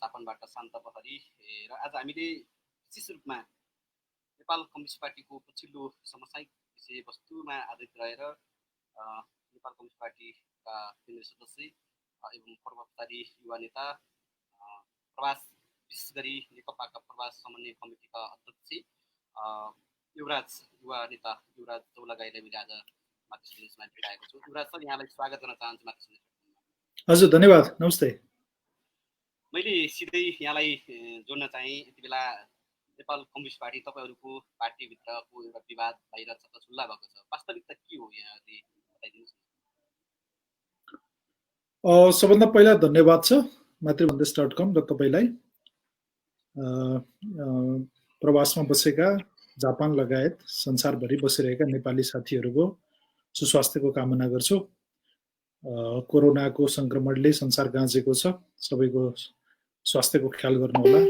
जापानबाट शान्त बहरी र आज हामीले विशेष रूपमा नेपाल कम्युनिस्ट पार्टीको पछिल्लो समसामयिक विषयवस्तुमा आधारित रहेर नेपाल कम्युनिस्ट पार्टीका केन्द्रीय सदस्य एवं प्रभावशाली युवा नेता प्रवास विशेष गरी नेकपाका प्रवास समन्वय कमिटीका अध्यक्ष युवराज युवा नेता युवराज चौलागाईलाई मैले आज माथि सन्देशमा भेटाएको छु। युवराज सर, यहाँलाई स्वागत गर्न चाहन्छु माथि सन्देशमा। हजुर, धन्यवाद, नमस्ते। मैले सिधै यहाँलाई जोड्न चाहे, यति बेला नेपाल कम्युनिस्ट पार्टी तपाईँहरूको पार्टीभित्रको एउटा विवाद बाहिर चल्ला भएको छ, वास्तविकता के हो यहाँले बताइदिनुहोस् न। सबभन्दा पहिला धन्यवाद छ मातृभन्देश.com र तपाईँलाई प्रवासमा बसेका जापान लगायत संसारभरि बसिरहेका नेपाली साथीहरूको सुस्वास्थ्यको कामना गर्छु। कोरोनाको संक्रमणले संसार गाँजेको छ, सबैको स्वास्थ्यको ख्याल गर्नुहोला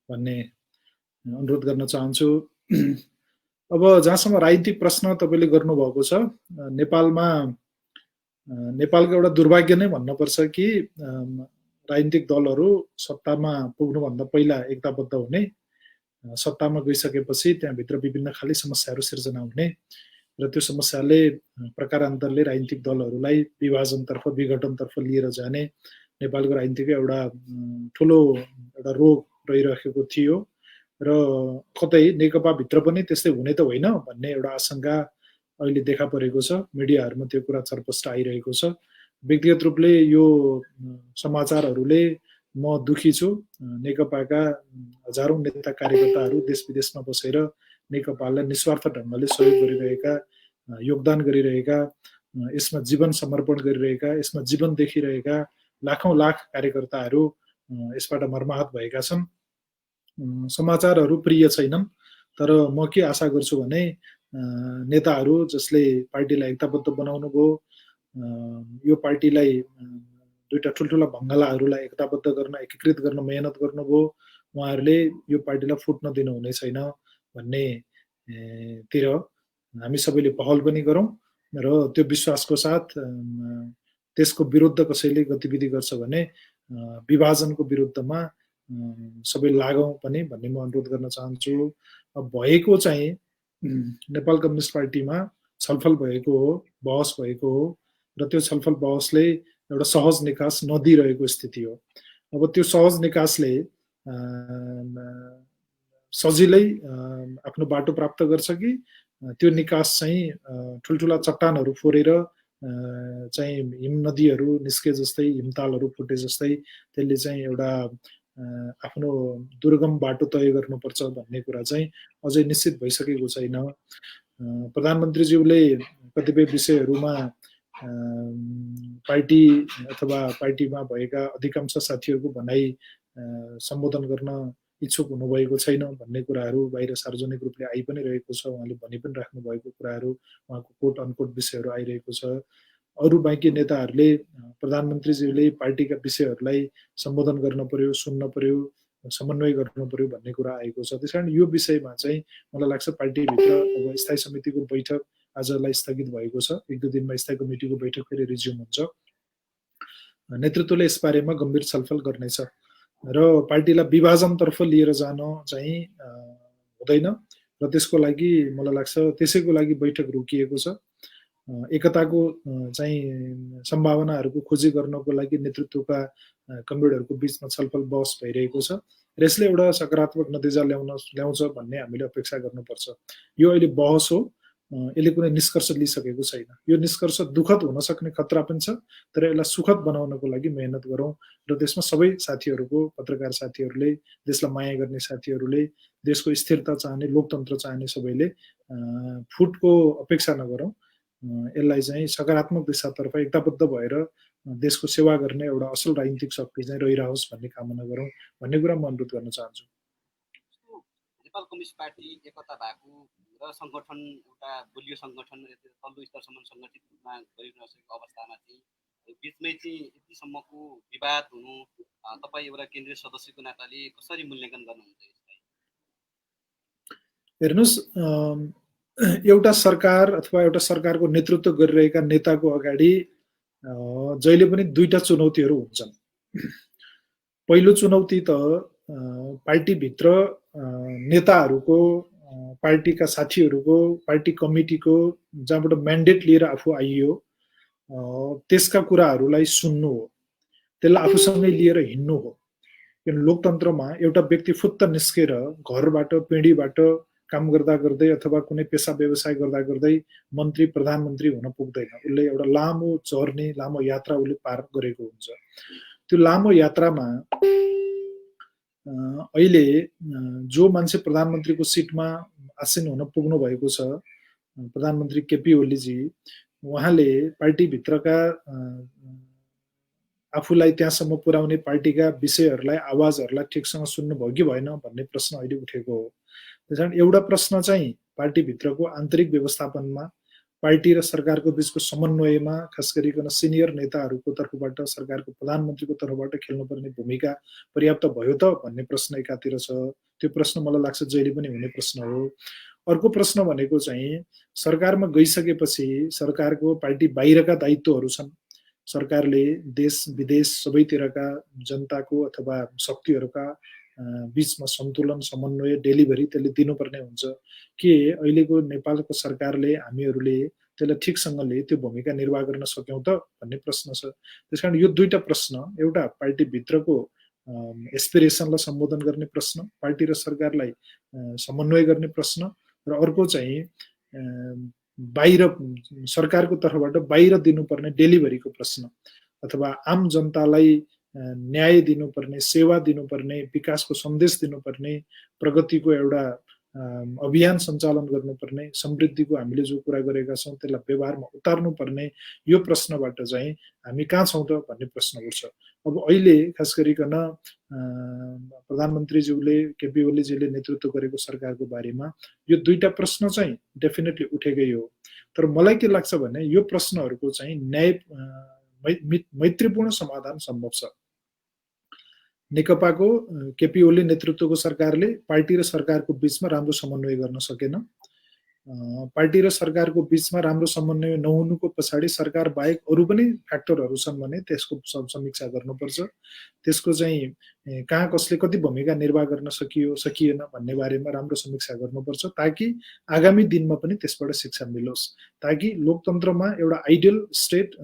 भन्ने अनुरोध गर्न चाहन्छु। अब जहाँसम्म राजनीतिक प्रश्न तपाईँले गर्नुभएको छ, नेपालको एउटा दुर्भाग्य नै भन्नुपर्छ कि राजनीतिक दलहरू सत्तामा पुग्नुभन्दा पहिला एकताबद्ध हुने, सत्तामा गइसकेपछि त्यहाँभित्र विभिन्न खाले समस्याहरू सिर्जना हुने र त्यो समस्याले प्रकारान्तरले राजनीतिक दलहरूलाई विभाजनतर्फ विघटनतर्फ लिएर जाने नेपालको राजनीतिको एउटा ठुलो एउटा रोग रहिरहेको थियो र कतै नेकपाभित्र पनि त्यस्तै हुने त होइन भन्ने एउटा आशंका अहिले देखा परेको छ। मिडियाहरूमा त्यो कुरा चर्पष्ट आइरहेको छ। व्यक्तिगत रूपले यो समाचारहरूले म दुखी छु। नेकपाका हजारौं नेता कार्यकर्ताहरू देश विदेशमा बसेर नेकपालाई निस्वार्थ ढङ्गले सहयोग गरिरहेका, योगदान गरिरहेका, यसमा जीवन समर्पण गरिरहेका, यसमा जीवन देखिरहेका लाखौं लाख कार्यकर्ताहरू यसबाट मर्माहत भएका छन्। समाचारहरू प्रिय छैनन्, तर म के आशा गर्छु भने नेताहरू जसले पार्टीलाई एकताबद्ध बनाउनु भयो, यो पार्टीलाई दुईटा ठुल्ठुला भङ्गालाहरूलाई एकताबद्ध गर्न, एकीकृत गर्न मेहनत गर्नुभयो, उहाँहरूले यो पार्टीलाई फुट्न दिनुहुने छैन भन्ने तिर हामी सबैले पहल पनि गरौँ र त्यो विश्वासको साथ त्यसको विरुद्ध कसैले गतिविधि गर्छ भने विभाजनको विरुद्धमा सबै लागौँ पनि भन्ने म अनुरोध गर्न चाहन्छु। भएको चाहिँ नेपाल कम्युनिस्ट पार्टीमा छलफल भएको हो, बहस भएको हो र त्यो छलफल बहसले एउटा सहज निकास नदिइरहेको स्थिति हो। अब त्यो सहज निकासले सजिलै आफ्नो बाटो प्राप्त गर्छ कि त्यो निकास चाहिँ ठुल्ठुला चट्टानहरू फोरेर चाहिँ हिम नदीहरू निस्के जस्तै, हिमतालहरू फुटे जस्तै त्यसले चाहिँ एउटा आफ्नो दुर्गम बाटो तय गर्नुपर्छ भन्ने कुरा चाहिँ अझै निश्चित भइसकेको छैन। प्रधानमन्त्रीज्यूले कतिपय विषयहरूमा पार्टी अथवा पार्टीमा भएका अधिकांश साथीहरूको भनाइ सम्बोधन गर्न इच्छुक हुनुभएको छैन भन्ने कुराहरू बाहिर सार्वजनिक रूपले आइ पनि रहेको छ। उहाँले भनि पनि राख्नु भएको कुराहरू, उहाँको कोट अनकोट विषयहरू आइरहेको छ। अरू बाँकी नेताहरूले प्रधानमन्त्रीज्यूले पार्टीका विषयहरूलाई सम्बोधन गर्न पर्यो, सुन्न पर्यो, समन्वय गर्नु पर्यो भन्ने कुरा आएको छ। त्यसकारण यो विषयमा चाहिँ मलाई लाग्छ पार्टीभित्र अब स्थायी समितिको बैठक आजलाई स्थगित भएको छ। 1-2 दिनमा स्थायी कमिटीको बैठक फेरि रिज्युम हुन्छ। नेतृत्वले यसबारेमा गम्भीर छलफल गर्नेछ र पार्टीलाई विभाजनतर्फ लिएर जान चाहिँ हुँदैन र त्यसको लागि मलाई लाग्छ त्यसैको लागि बैठक रोकिएको छ। एकताको चाहिँ सम्भावनाहरूको खोजी गर्नको लागि नेतृत्वका कमरेडहरूको बीचमा छलफल बहस भइरहेको छ र यसले एउटा सकारात्मक नतिजा ल्याउँछ भन्ने हामीले अपेक्षा गर्नुपर्छ। यो अहिले बहस हो, यसले कुनै निष्कर्ष लिइसकेको छैन। यो निष्कर्ष दुःखद हुन सक्ने खतरा पनि छ, तर यसलाई सुखद बनाउनको लागि मेहनत गरौँ र त्यसमा सबै साथीहरूको, पत्रकार साथीहरूले, देशलाई माया गर्ने साथीहरूले, देशको स्थिरता चाहने, लोकतन्त्र चाहने सबैले फुटको अपेक्षा नगरौँ। यसलाई चाहिँ सकारात्मक दिशातर्फ एकताबद्ध भएर देशको सेवा गर्ने एउटा असल राजनीतिक शक्ति चाहिँ रहिरहोस् भन्ने कामना गरौँ भन्ने कुरा म अनुरोध गर्न चाहन्छु। नेपाल कम्युनिस्ट पार्टी एकता भएको र संगठन एउटा बलियो संगठन तल्लो स्तरसम्म सङ्गठित रूपमा गरिरहेको अवस्थामा चाहिँ बिचमै चाहिँ यतिसम्मको विवाद हुनु तपाईँ एउटा केन्द्रीय सदस्यको नाताले कसरी मूल्याङ्कन गर्नुहुन्छ यसलाई? हेर्नुहोस्, एउटा सरकार अथवा एउटा सरकारको नेतृत्व गरिरहेका नेताको अगाडि जहिले पनि दुईटा चुनौतीहरू हुन्छन्। पहिलो चुनौती त पार्टीभित्र नेताहरूको, पार्टीका साथीहरूको, पार्टी कमिटीको जहाँबाट म्यान्डेट लिएर आफू आइयो त्यसका कुराहरूलाई सुन्नु हो, त्यसलाई आफूसँगै लिएर हिँड्नु हो। किन लोकतन्त्रमा एउटा व्यक्ति फुत्त निस्केर घरबाट पिँढीबाट काम गर्दा गर्दै अथवा कुनै पेसा व्यवसाय गर्दा गर्दै मन्त्री प्रधानमन्त्री हुन पुग्दैन। उसले एउटा लामो जर्नी, लामो यात्रा उसले पार गरेको हुन्छ। त्यो लामो यात्रामा अहिले जो मान्छे प्रधानमन्त्रीको सिटमा आसीन हुन पुग्नु भएको छ, प्रधानमन्त्री केपी ओलीजी, उहाँले पार्टीभित्रका आफूलाई त्यहाँसम्म पुर्याउने पार्टीका विषयहरूलाई, आवाजहरूलाई ठिकसँग सुन्नुभयो कि भएन भन्ने प्रश्न अहिले उठेको हो। त्यसकारण एउटा प्रश्न चाहिँ पार्टीभित्रको आन्तरिक व्यवस्थापनमा, पार्टी र सरकारको बिचको समन्वयमा, खास गरिकन सिनियर नेताहरूको तर्फबाट, सरकारको प्रधानमन्त्रीको तर्फबाट खेल्नुपर्ने भूमिका पर्याप्त भयो त भन्ने प्रश्न एकातिर छ। त्यो प्रश्न मलाई लाग्छ जहिले पनि हुने प्रश्न हो। अर्को प्रश्न भनेको चाहिँ सरकारमा गइसकेपछि सरकारको पार्टी बाहिरका दायित्वहरू छन्। सरकारले देश विदेश सबैतिरका जनताको अथवा शक्तिहरूका बिचमा सन्तुलन, समन्वय, डेलिभरी त्यसले दिनुपर्ने हुन्छ। के अहिलेको नेपालको सरकारले, हामीहरूले त्यसलाई ठिकसँगले त्यो भूमिका निर्वाह गर्न सक्यौँ त भन्ने प्रश्न छ। त्यसकारण यो दुईटा प्रश्न, एउटा पार्टीभित्रको एस्पिरेसनलाई सम्बोधन गर्ने प्रश्न, पार्टी र सरकारलाई समन्वय गर्ने प्रश्न, र अर्को चाहिँ बाहिर सरकारको तर्फबाट बाहिर दिनुपर्ने डेलिभरीको प्रश्न, अथवा आम जनतालाई न्याय दिनुपर्ने, सेवा दिनुपर्ने, विकासको सन्देश दिनुपर्ने, प्रगतिको एउटा अभियान सञ्चालन गर्नुपर्ने, समृद्धिको हामीले जो कुरा गरेका छौँ त्यसलाई व्यवहारमा उतार्नुपर्ने, यो प्रश्नबाट चाहिँ हामी कहाँ छौँ त भन्ने प्रश्न उठ्छ। अब अहिले खास गरिकन प्रधानमन्त्रीज्यूले, केपी ओलीजीले नेतृत्व गरेको सरकारको बारेमा यो दुईटा प्रश्न चाहिँ डेफिनेटली उठेकै हो। तर मलाई के लाग्छ भने यो प्रश्नहरूको चाहिँ न्याय मैत्रीपूर्ण समाधान सम्भव छ। नेकपाको केपी ओली नेतृत्वको सरकारले पार्टी र सरकारको बिचमा राम्रो समन्वय गर्न सकेन। पार्टी र सरकारको बिचमा राम्रो समन्वय नहुनुको पछाडि सरकार बाहेक अरू पनि फ्याक्टरहरू छन् भने त्यसको समीक्षा गर्नुपर्छ। त्यसको चाहिँ कहाँ कसले कति भूमिका निर्वाह गर्न सकियो सकिएन भन्ने बारेमा राम्रो समीक्षा गर्नुपर्छ, ताकि आगामी दिनमा पनि त्यसबाट शिक्षा मिलोस्, ताकि लोकतन्त्रमा एउटा आइडियल स्टेट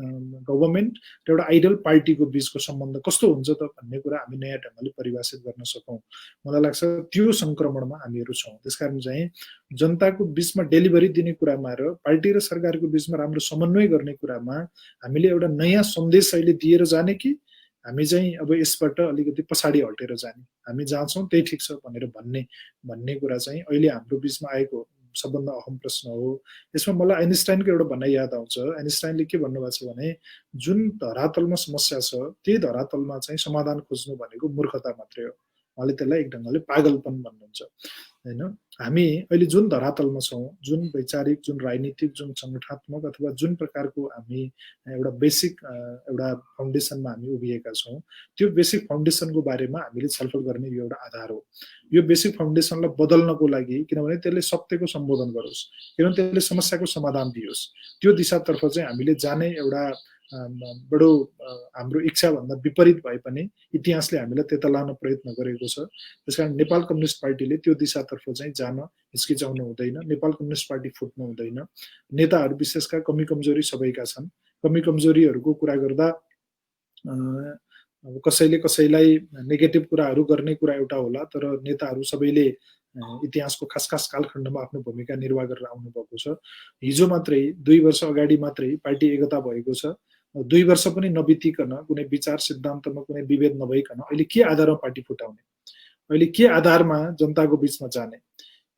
गभर्मेन्ट र एउटा आइडियल पार्टीको बिचको सम्बन्ध कस्तो हुन्छ त भन्ने कुरा हामी नयाँ ढङ्गले परिभाषित गर्न सकौँ। मलाई लाग्छ त्यो सङ्क्रमणमा हामीहरू छौँ। त्यसकारण चाहिँ जनताको बिचमा डेलिभरी दिने कुरामा र पार्टी र सरकारको बिचमा राम्रो समन्वय गर्ने कुरामा हामीले एउटा नयाँ सन्देश अहिले दिएर जाने कि हामी चाहिँ अब यसबाट अलिकति पछाडि हटेर जाने, हामी जहाँ छौँ त्यही ठिक छ भनेर भन्ने कुरा चाहिँ अहिले हाम्रो बिचमा आएको सबभन्दा अहम प्रश्न हो। यसमा मलाई आइन्स्टाइनको एउटा भनाइ याद आउँछ। आइन्स्टाइनले के भन्नुभएको छ भने जुन धरातलमा समस्या छ त्यही धरातलमा चाहिँ समाधान खोज्नु भनेको मूर्खता मात्रै हो। उहाँले त्यसलाई एक ढङ्गले पागलपन भन्नुहुन्छ, होइन। हामी अहिले जुन धरातलमा छौँ, जुन वैचारिक, जुन राजनीतिक, जुन सङ्गठनात्मक अथवा जुन प्रकारको हामी एउटा बेसिक एउटा फाउन्डेसनमा हामी उभिएका छौँ, त्यो बेसिक फाउन्डेसनको बारेमा हामीले छलफल गर्ने यो एउटा आधार हो। यो बेसिक फाउन्डेसनलाई बदल्नको लागि, किनभने त्यसले सत्यको सम्बोधन गरोस्, किनभने त्यसले समस्याको समाधान दियोस्, त्यो दिशातर्फ चाहिँ हामीले जाने एउटा बडो हाम्रो इच्छाभन्दा विपरीत भए पनि इतिहासले हामीलाई त्यता लान प्रयत्न गरेको छ। त्यसकारण नेपाल कम्युनिस्ट पार्टीले त्यो दिशातर्फ चाहिँ जान हिचकिचाउनु हुँदैन। नेपाल कम्युनिस्ट पार्टी फुट्नु हुँदैन। नेताहरू विशेषका कमी कमजोरी सबैका छन्। कमी कमजोरीहरूको कुरा गर्दा कसैले कसैलाई नेगेटिभ कुराहरू गर्ने कुरा एउटा होला, तर नेताहरू सबैले इतिहासको खास खास कालखण्डमा आफ्नो भूमिका निर्वाह गरेर आउनुभएको छ। हिजो मात्रै 2 वर्ष अगाडि मात्रै पार्टी एकता भएको छ। 2 वर्ष पनि नबितिकन कुनै विचार सिद्धान्तमा कुनै विभेद नभइकन अहिले के आधारमा पार्टी फुटाउने, अहिले के आधारमा जनताको बिचमा जाने?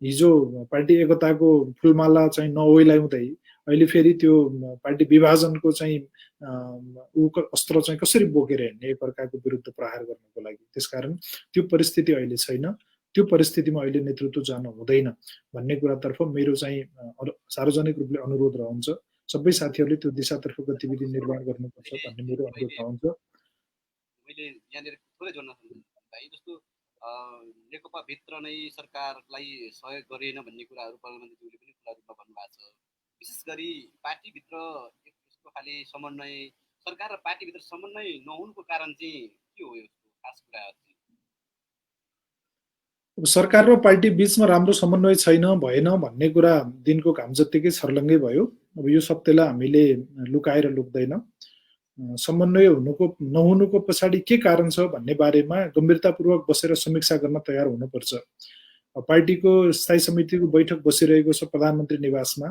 हिजो पार्टी एकताको फुलमाला चाहिँ नओइलाउँदै अहिले फेरि त्यो पार्टी विभाजनको चाहिँ अस्त्र चाहिँ कसरी बोकेर हिँड्ने एकअर्काको विरुद्ध प्रहार गर्नको लागि। त्यसकारण त्यो परिस्थिति अहिले छैन। त्यो परिस्थितिमा अहिले नेतृत्व जानु हुँदैन भन्ने कुरातर्फ मेरो चाहिँ सार्वजनिक रूपले अनुरोध रहन्छ। सबै साथीहरूले त्यो दिशातर्फ गतिविधि निर्माण गर्नुपर्छ भन्ने मेरो अनुरोध रहन्छ। मैले यहाँनिर थोरै जोड्न चाहन्छु। जस्तो नेकपा भित्र नै सरकारलाई सहयोग गरेन भन्ने कुराहरू प्रधानमन्त्रीज्यूले पनि खुला रूपमा भन्नुभएको छ। विशेष गरी पार्टीभित्र यस्तो खाले समन्वय, सरकार र पार्टीभित्र समन्वय नहुनुको कारण चाहिँ के हो? खास कुराहरू चाहिँ? सरकार र पार्टी बीचमा राम्रो समन्वय छैन भएन भन्ने कुरा दिनको घाम जत्तिकै छर्लङ्गै भयो। अब यो सत्यलाई हामीले लुकाएर लुक्दैन। समन्वय हुनुको नहुनुको पछाडि के कारण छ भन्ने बारेमा गम्भीरतापूर्वक बसेर समीक्षा गर्न तयार हुनुपर्छ। पार्टीको स्थायी समितिको बैठक बसिरहेको छ प्रधानमन्त्री निवासमा।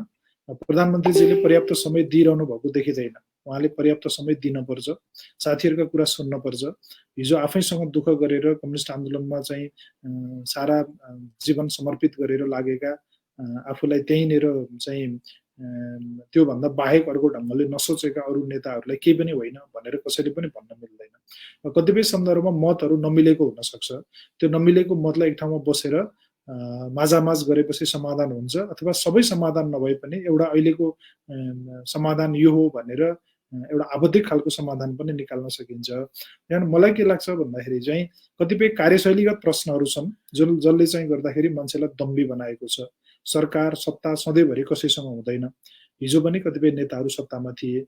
प्रधानमन्त्रीजीले पर्याप्त समय दिइरहनु भएको देखिँदैन। उहाँले पर्याप्त समय दिनुपर्छ, साथीहरूका कुरा सुन्नुपर्छ। हिजो आफैसँग दुःख गरेर कम्युनिस्ट आन्दोलनमा चाहिँ सारा जीवन समर्पित गरेर लागेका आफूलाई त्यहीँनिर चाहिँ त्योभन्दा बाहेक अर्को ढङ्गले नसोचेका अरू नेताहरूलाई केही पनि होइन भनेर कसैले पनि भन्न मिल्दैन। कतिपय सन्दर्भमा मतहरू नमिलेको हुनसक्छ। त्यो नमिलेको मतलाई एक ठाउँमा बसेर माझामाझ गरेपछि समाधान हुन्छ, अथवा सबै समाधान नभए पनि एउटा अहिलेको समाधान यो हो भनेर एउटा आवधिक खालको समाधान पनि निकाल्न सकिन्छ। त्यहाँदेखि मलाई के लाग्छ भन्दाखेरि चाहिँ कतिपय कार्यशैलीगत प्रश्नहरू छन् जसले चाहिँ गर्दाखेरि मान्छेलाई दम्बी बनाएको छ। सरकार सत्ता सधैँभरि कसैसँग हुँदैन। हिजो पनि कतिपय नेताहरू सत्तामा थिए।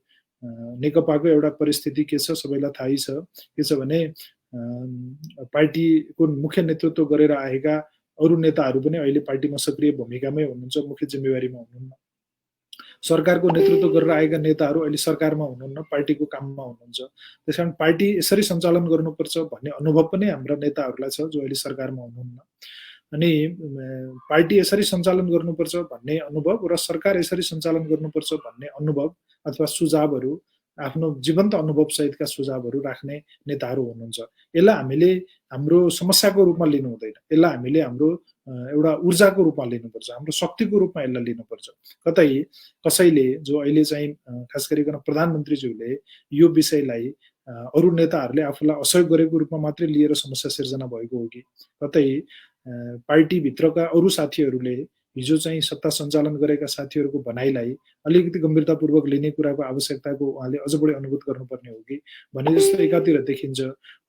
नेकपाको एउटा परिस्थिति के छ सबैलाई थाहै छ। के छ भने पार्टीको मुख्य नेतृत्व गरेर आएका अरू नेताहरू पनि अहिले पार्टीमा सक्रिय भूमिकामै हुनुहुन्छ, मुख्य जिम्मेवारीमा हुनुहुन्न। सरकारको नेतृत्व गरेर आएका नेताहरू अहिले सरकारमा हुनुहुन्न, पार्टीको काममा हुनुहुन्छ। त्यसकारण पार्टी यसरी सञ्चालन गर्नुपर्छ भन्ने अनुभव पनि हाम्रा नेताहरूलाई छ जो अहिले सरकारमा हुनुहुन्न। अनि पार्टी यसरी सञ्चालन गर्नुपर्छ भन्ने अनुभव र सरकार यसरी सञ्चालन गर्नुपर्छ भन्ने अनुभव अथवा सुझावहरू आफ्नो जीवन्त अनुभव सहितका सुझावहरू राख्ने नेताहरू हुनुहुन्छ। यसलाई हामीले हाम्रो समस्याको रूपमा लिनु हुँदैन। यसलाई हामीले हाम्रो एउटा ऊर्जाको रूपमा लिनुपर्छ, हाम्रो शक्तिको रूपमा यसलाई लिनुपर्छ। कतै कसैले जो अहिले चाहिँ खास गरिकन प्रधानमन्त्रीज्यूले यो विषयलाई अरू नेताहरूले आफूलाई असहयोग गरेको रूपमा मात्रै लिएर समस्या सिर्जना भएको हो कि कतै पार्टीभित्रका अरू साथीहरूले हिजो चाहिँ सत्ता सञ्चालन गरेका साथीहरूको भनाइलाई अलिकति गम्भीरतापूर्वक लिने कुराको आवश्यकताको उहाँले अझ बढी अनुभूत गर्नुपर्ने हो कि भन्ने जस्तो एकातिर देखिन्छ।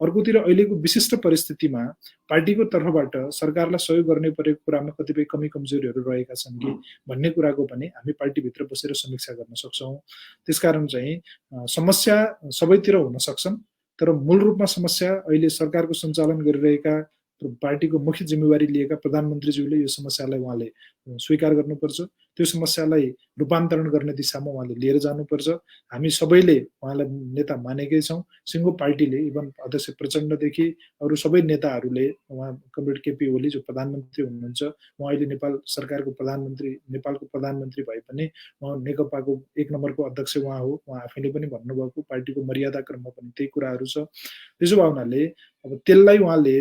अर्कोतिर अहिलेको विशिष्ट परिस्थितिमा पार्टीको तर्फबाट सरकारलाई सहयोग गर्ने परेको कुरामा कतिपय कमी कमजोरीहरू रहेका छन् कि भन्ने कुराको पनि हामी पार्टीभित्र बसेर समीक्षा गर्न सक्छौँ। त्यसकारण चाहिँ समस्या सबैतिर हुन सक्छन्, तर मूल रूपमा समस्या अहिले सरकारको सञ्चालन गरिरहेका पार्टीको मुख्य जिम्मेवारी लिएका प्रधानमन्त्रीज्यूले यो समस्यालाई उहाँले स्वीकार गर्नुपर्छ। त्यो समस्यालाई रूपान्तरण गर्ने दिशामा उहाँले लिएर जानुपर्छ। हामी सबैले उहाँलाई नेता मानेकै छौँ। सिङ्गो पार्टीले इभन अध्यक्ष प्रचण्डदेखि अरू सबै नेताहरूले उहाँ कमरेड केपी ओली जो प्रधानमन्त्री हुनुहुन्छ, उहाँ अहिले नेपाल सरकारको प्रधानमन्त्री, नेपालको प्रधानमन्त्री भए पनि उहाँ नेकपाको एक नम्बरको अध्यक्ष उहाँ हो। उहाँ आफैले पनि भन्नुभएको पार्टीको मर्यादा क्रममा पनि त्यही कुराहरू छ। त्यसो भए हुनाले अब त्यसलाई उहाँले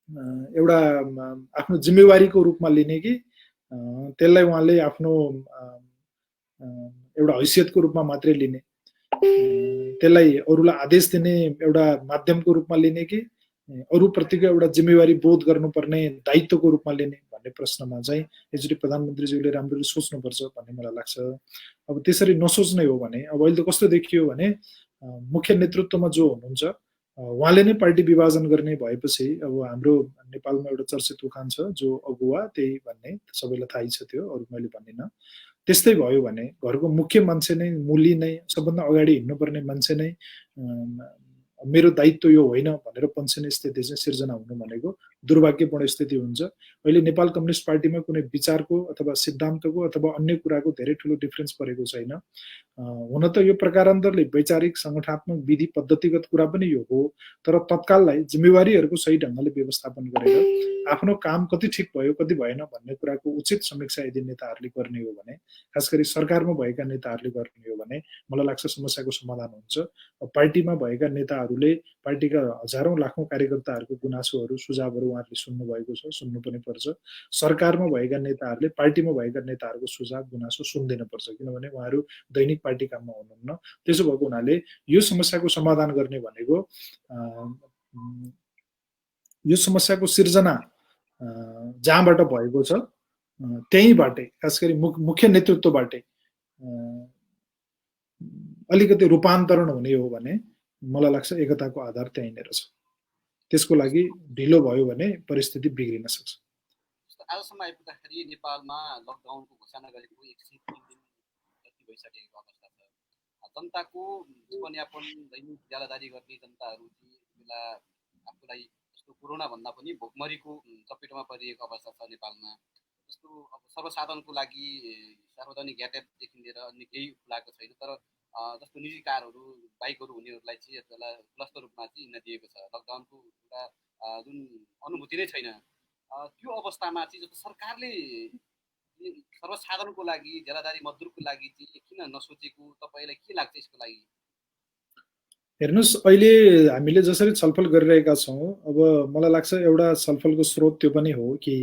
एउटा आफ्नो जिम्मेवारीको रूपमा लिने कि त्यसलाई उहाँले आफ्नो एउटा हैसियतको रूपमा मात्रै लिने, त्यसलाई अरूलाई आदेश दिने एउटा माध्यमको रूपमा लिने कि अरूप्रतिको एउटा जिम्मेवारी बोध गर्नुपर्ने दायित्वको रूपमा लिने भन्ने प्रश्नमा चाहिँ यसरी प्रधानमन्त्रीज्यूले राम्ररी सोच्नुपर्छ भन्ने मलाई लाग्छ। अब त्यसरी नसोच्ने हो भने अब अहिले त कस्तो देखियो भने मुख्य नेतृत्वमा जो हुनुहुन्छ उहाँले नै पार्टी विभाजन गर्ने भएपछि अब हाम्रो नेपालमा एउटा चर्चित उखान छ जो अगुवा त्यही भन्ने सबैलाई थाहै छ, त्यो अरू मैले भन्दिनँ। त्यस्तै भयो भने घरको मुख्य मान्छे नै, मुली नै, सबभन्दा अगाडि हिँड्नुपर्ने मान्छे नै मेरो दायित्व यो होइन भनेर पन्छिने स्थिति चाहिँ सिर्जना हुनु भनेको दुर्भाग्यपूर्ण स्थिति हुन्छ। अहिले नेपाल कम्युनिस्ट पार्टीमा कुनै विचारको अथवा सिद्धान्तको अथवा अन्य कुराको धेरै ठुलो डिफरेन्स परेको छैन। हुन त यो प्रकारान्तरले वैचारिक संगठनात्मक विधि पद्धतिगत कुरा पनि यो हो, तर तत्काललाई जिम्मेवारीहरूको सही ढङ्गले व्यवस्थापन गरेर आफ्नो काम कति ठिक भयो कति भएन भन्ने कुराको उचित समीक्षा यदि नेताहरूले गर्ने हो भने, खास गरी सरकारमा भएका नेताहरूले गर्ने हो भने मलाई लाग्छ समस्याको समाधान हुन्छ। पार्टीमा भएका नेताहरूले पार्टीका हजारौं लाखौं कार्यकर्ताहरूको गुनासोहरू सुझावहरू उहाँहरूले सुन्नुभएको छ, सुन्नु पनि पर्छ। सरकारमा भएका नेताहरूले पार्टीमा भएका नेताहरूको सुझाव गुनासो सुन्दैन पर्छ, किनभने उहाँहरू दैनिक पार्टी काममा हुनुहुन्न। त्यसो भएको हुनाले यो समस्याको समाधान गर्ने भनेको यो समस्याको सिर्जना जहाँबाट भएको छ त्यहीँबाटै, खास गरी मुख्य नेतृत्वबाटै अलिकति रूपान्तरण हुने हो भने मलाई लाग्छ एकताको आधार त्यहीँनिर छ। त्यसको लागि ढिलो भयो भने परिस्थिति बिग्रिन सक्छ। आजसम्म आइपुग्दाखेरि नेपालमा लकडाउनको घोषणा गरेको 103 दिन जति भइसकेको अवस्था छ। जनताको जीवनयापन दैनिक ज्यालादारी गर्ने जनताहरू बेला आफूलाई जस्तो कोरोनाभन्दा पनि भोकमरीको चपेटमा परिएको अवस्था छ नेपालमा। जस्तो अब सर्वसाधारणको लागि सार्वजनिक यातायातदेखि लिएर अन्य केही खुलाएको छैन, तर जस्तो निजी कारहरू बाइकहरू हुनेहरूलाई चाहिँ यति बेला खुलस्त रूपमा चाहिँ हिँड्न दिएको छ। लकडाउनको एउटा जुन अनुभूति नै छैन। त्यो अवस्थामा चाहिँ जस्तो सरकारले सर्वसाधारणको लागि जेलादारी मजदुरको लागि चाहिँ किन नसोचेको, तपाईँलाई के लाग्छ यसको लागि? हेर्नुहोस्, अहिले हामीले जसरी छलफल गरिरहेका छौँ, अब मलाई लाग्छ एउटा छलफलको स्रोत त्यो पनि हो कि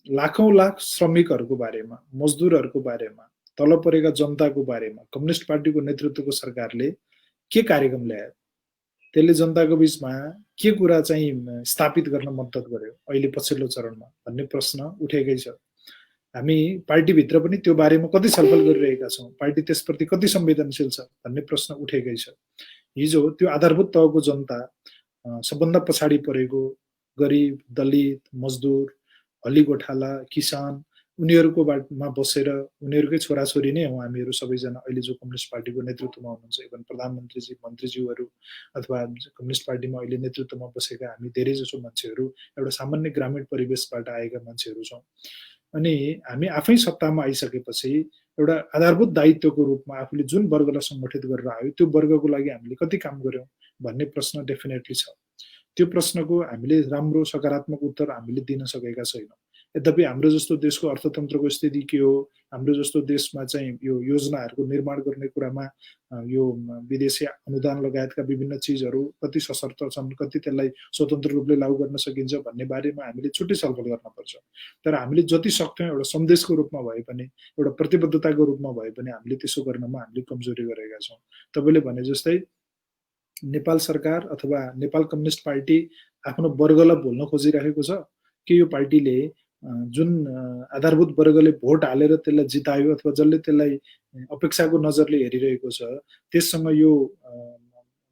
लाखौँ लाख श्रमिकहरूको बारेमा, मजदुरहरूको बारेमा, तल परेका जनताको बारेमा कम्युनिस्ट पार्टीको नेतृत्वको सरकारले के कार्यक्रम ल्यायो, त्यसले जनताको बिचमा के कुरा चाहिँ स्थापित गर्न मद्दत गर्यो अहिले पछिल्लो चरणमा भन्ने प्रश्न उठेकै छ। हामी पार्टीभित्र पनि त्यो बारेमा कति छलफल गरिरहेका छौँ, पार्टी त्यसप्रति कति संवेदनशील छ भन्ने प्रश्न उठेकै छ। हिजो त्यो आधारभूत तहको जनता, सबभन्दा पछाडि परेको गरिब, दलित, मजदुर, हली गोठाला, किसान, उनीहरूको बाटमा बसेर उनीहरूकै छोराछोरी नै हौँ हामीहरू सबैजना अहिले जो कम्युनिस्ट पार्टीको नेतृत्वमा हुनुहुन्छ, इभन प्रधानमन्त्रीजी, मन्त्रीज्यूहरू अथवा कम्युनिस्ट पार्टीमा अहिले नेतृत्वमा बसेका हामी धेरै जसो मान्छेहरू एउटा सामान्य ग्रामीण परिवेशबाट आएका मान्छेहरू छौँ। अनि हामी आफै सत्तामा आइसकेपछि एउटा आधारभूत दायित्वको रूपमा आफूले जुन वर्गलाई सङ्गठित गरेर आयो त्यो वर्गको लागि हामीले कति काम गर्यौँ भन्ने प्रश्न डेफिनेटली छ। त्यो प्रश्नको हामीले राम्रो सकारात्मक उत्तर हामीले दिन सकेका छैनौँ। यद्यपि हाम्रो जस्तो देशको अर्थतन्त्रको स्थिति के हो, हाम्रो जस्तो देशमा चाहिँ यो योजनाहरूको निर्माण गर्ने कुरामा यो विदेशी अनुदान लगायतका विभिन्न चिजहरू कति सशर्त छन्, कति त्यसलाई स्वतन्त्र रूपले लागू गर्न सकिन्छ भन्ने बारेमा हामीले छुट्टै छलफल गर्नुपर्छ। तर हामीले जति सक्थ्यौँ एउटा सन्देशको रूपमा भए पनि, एउटा प्रतिबद्धताको रूपमा भए पनि हामीले त्यसो गर्नमा हामीले कमजोरी गरेका छौँ। तपाईँले भने जस्तै नेपाल सरकार अथवा नेपाल कम्युनिस्ट पार्टी आफ्नो वर्गलाई भुल्न खोजिरहेको छ कि यो पार्टीले जुन आधारभूत वर्गले भोट हालेर त्यसलाई जितायो अथवा जसले त्यसलाई अपेक्षाको नजरले हेरिरहेको छ त्यससँग यो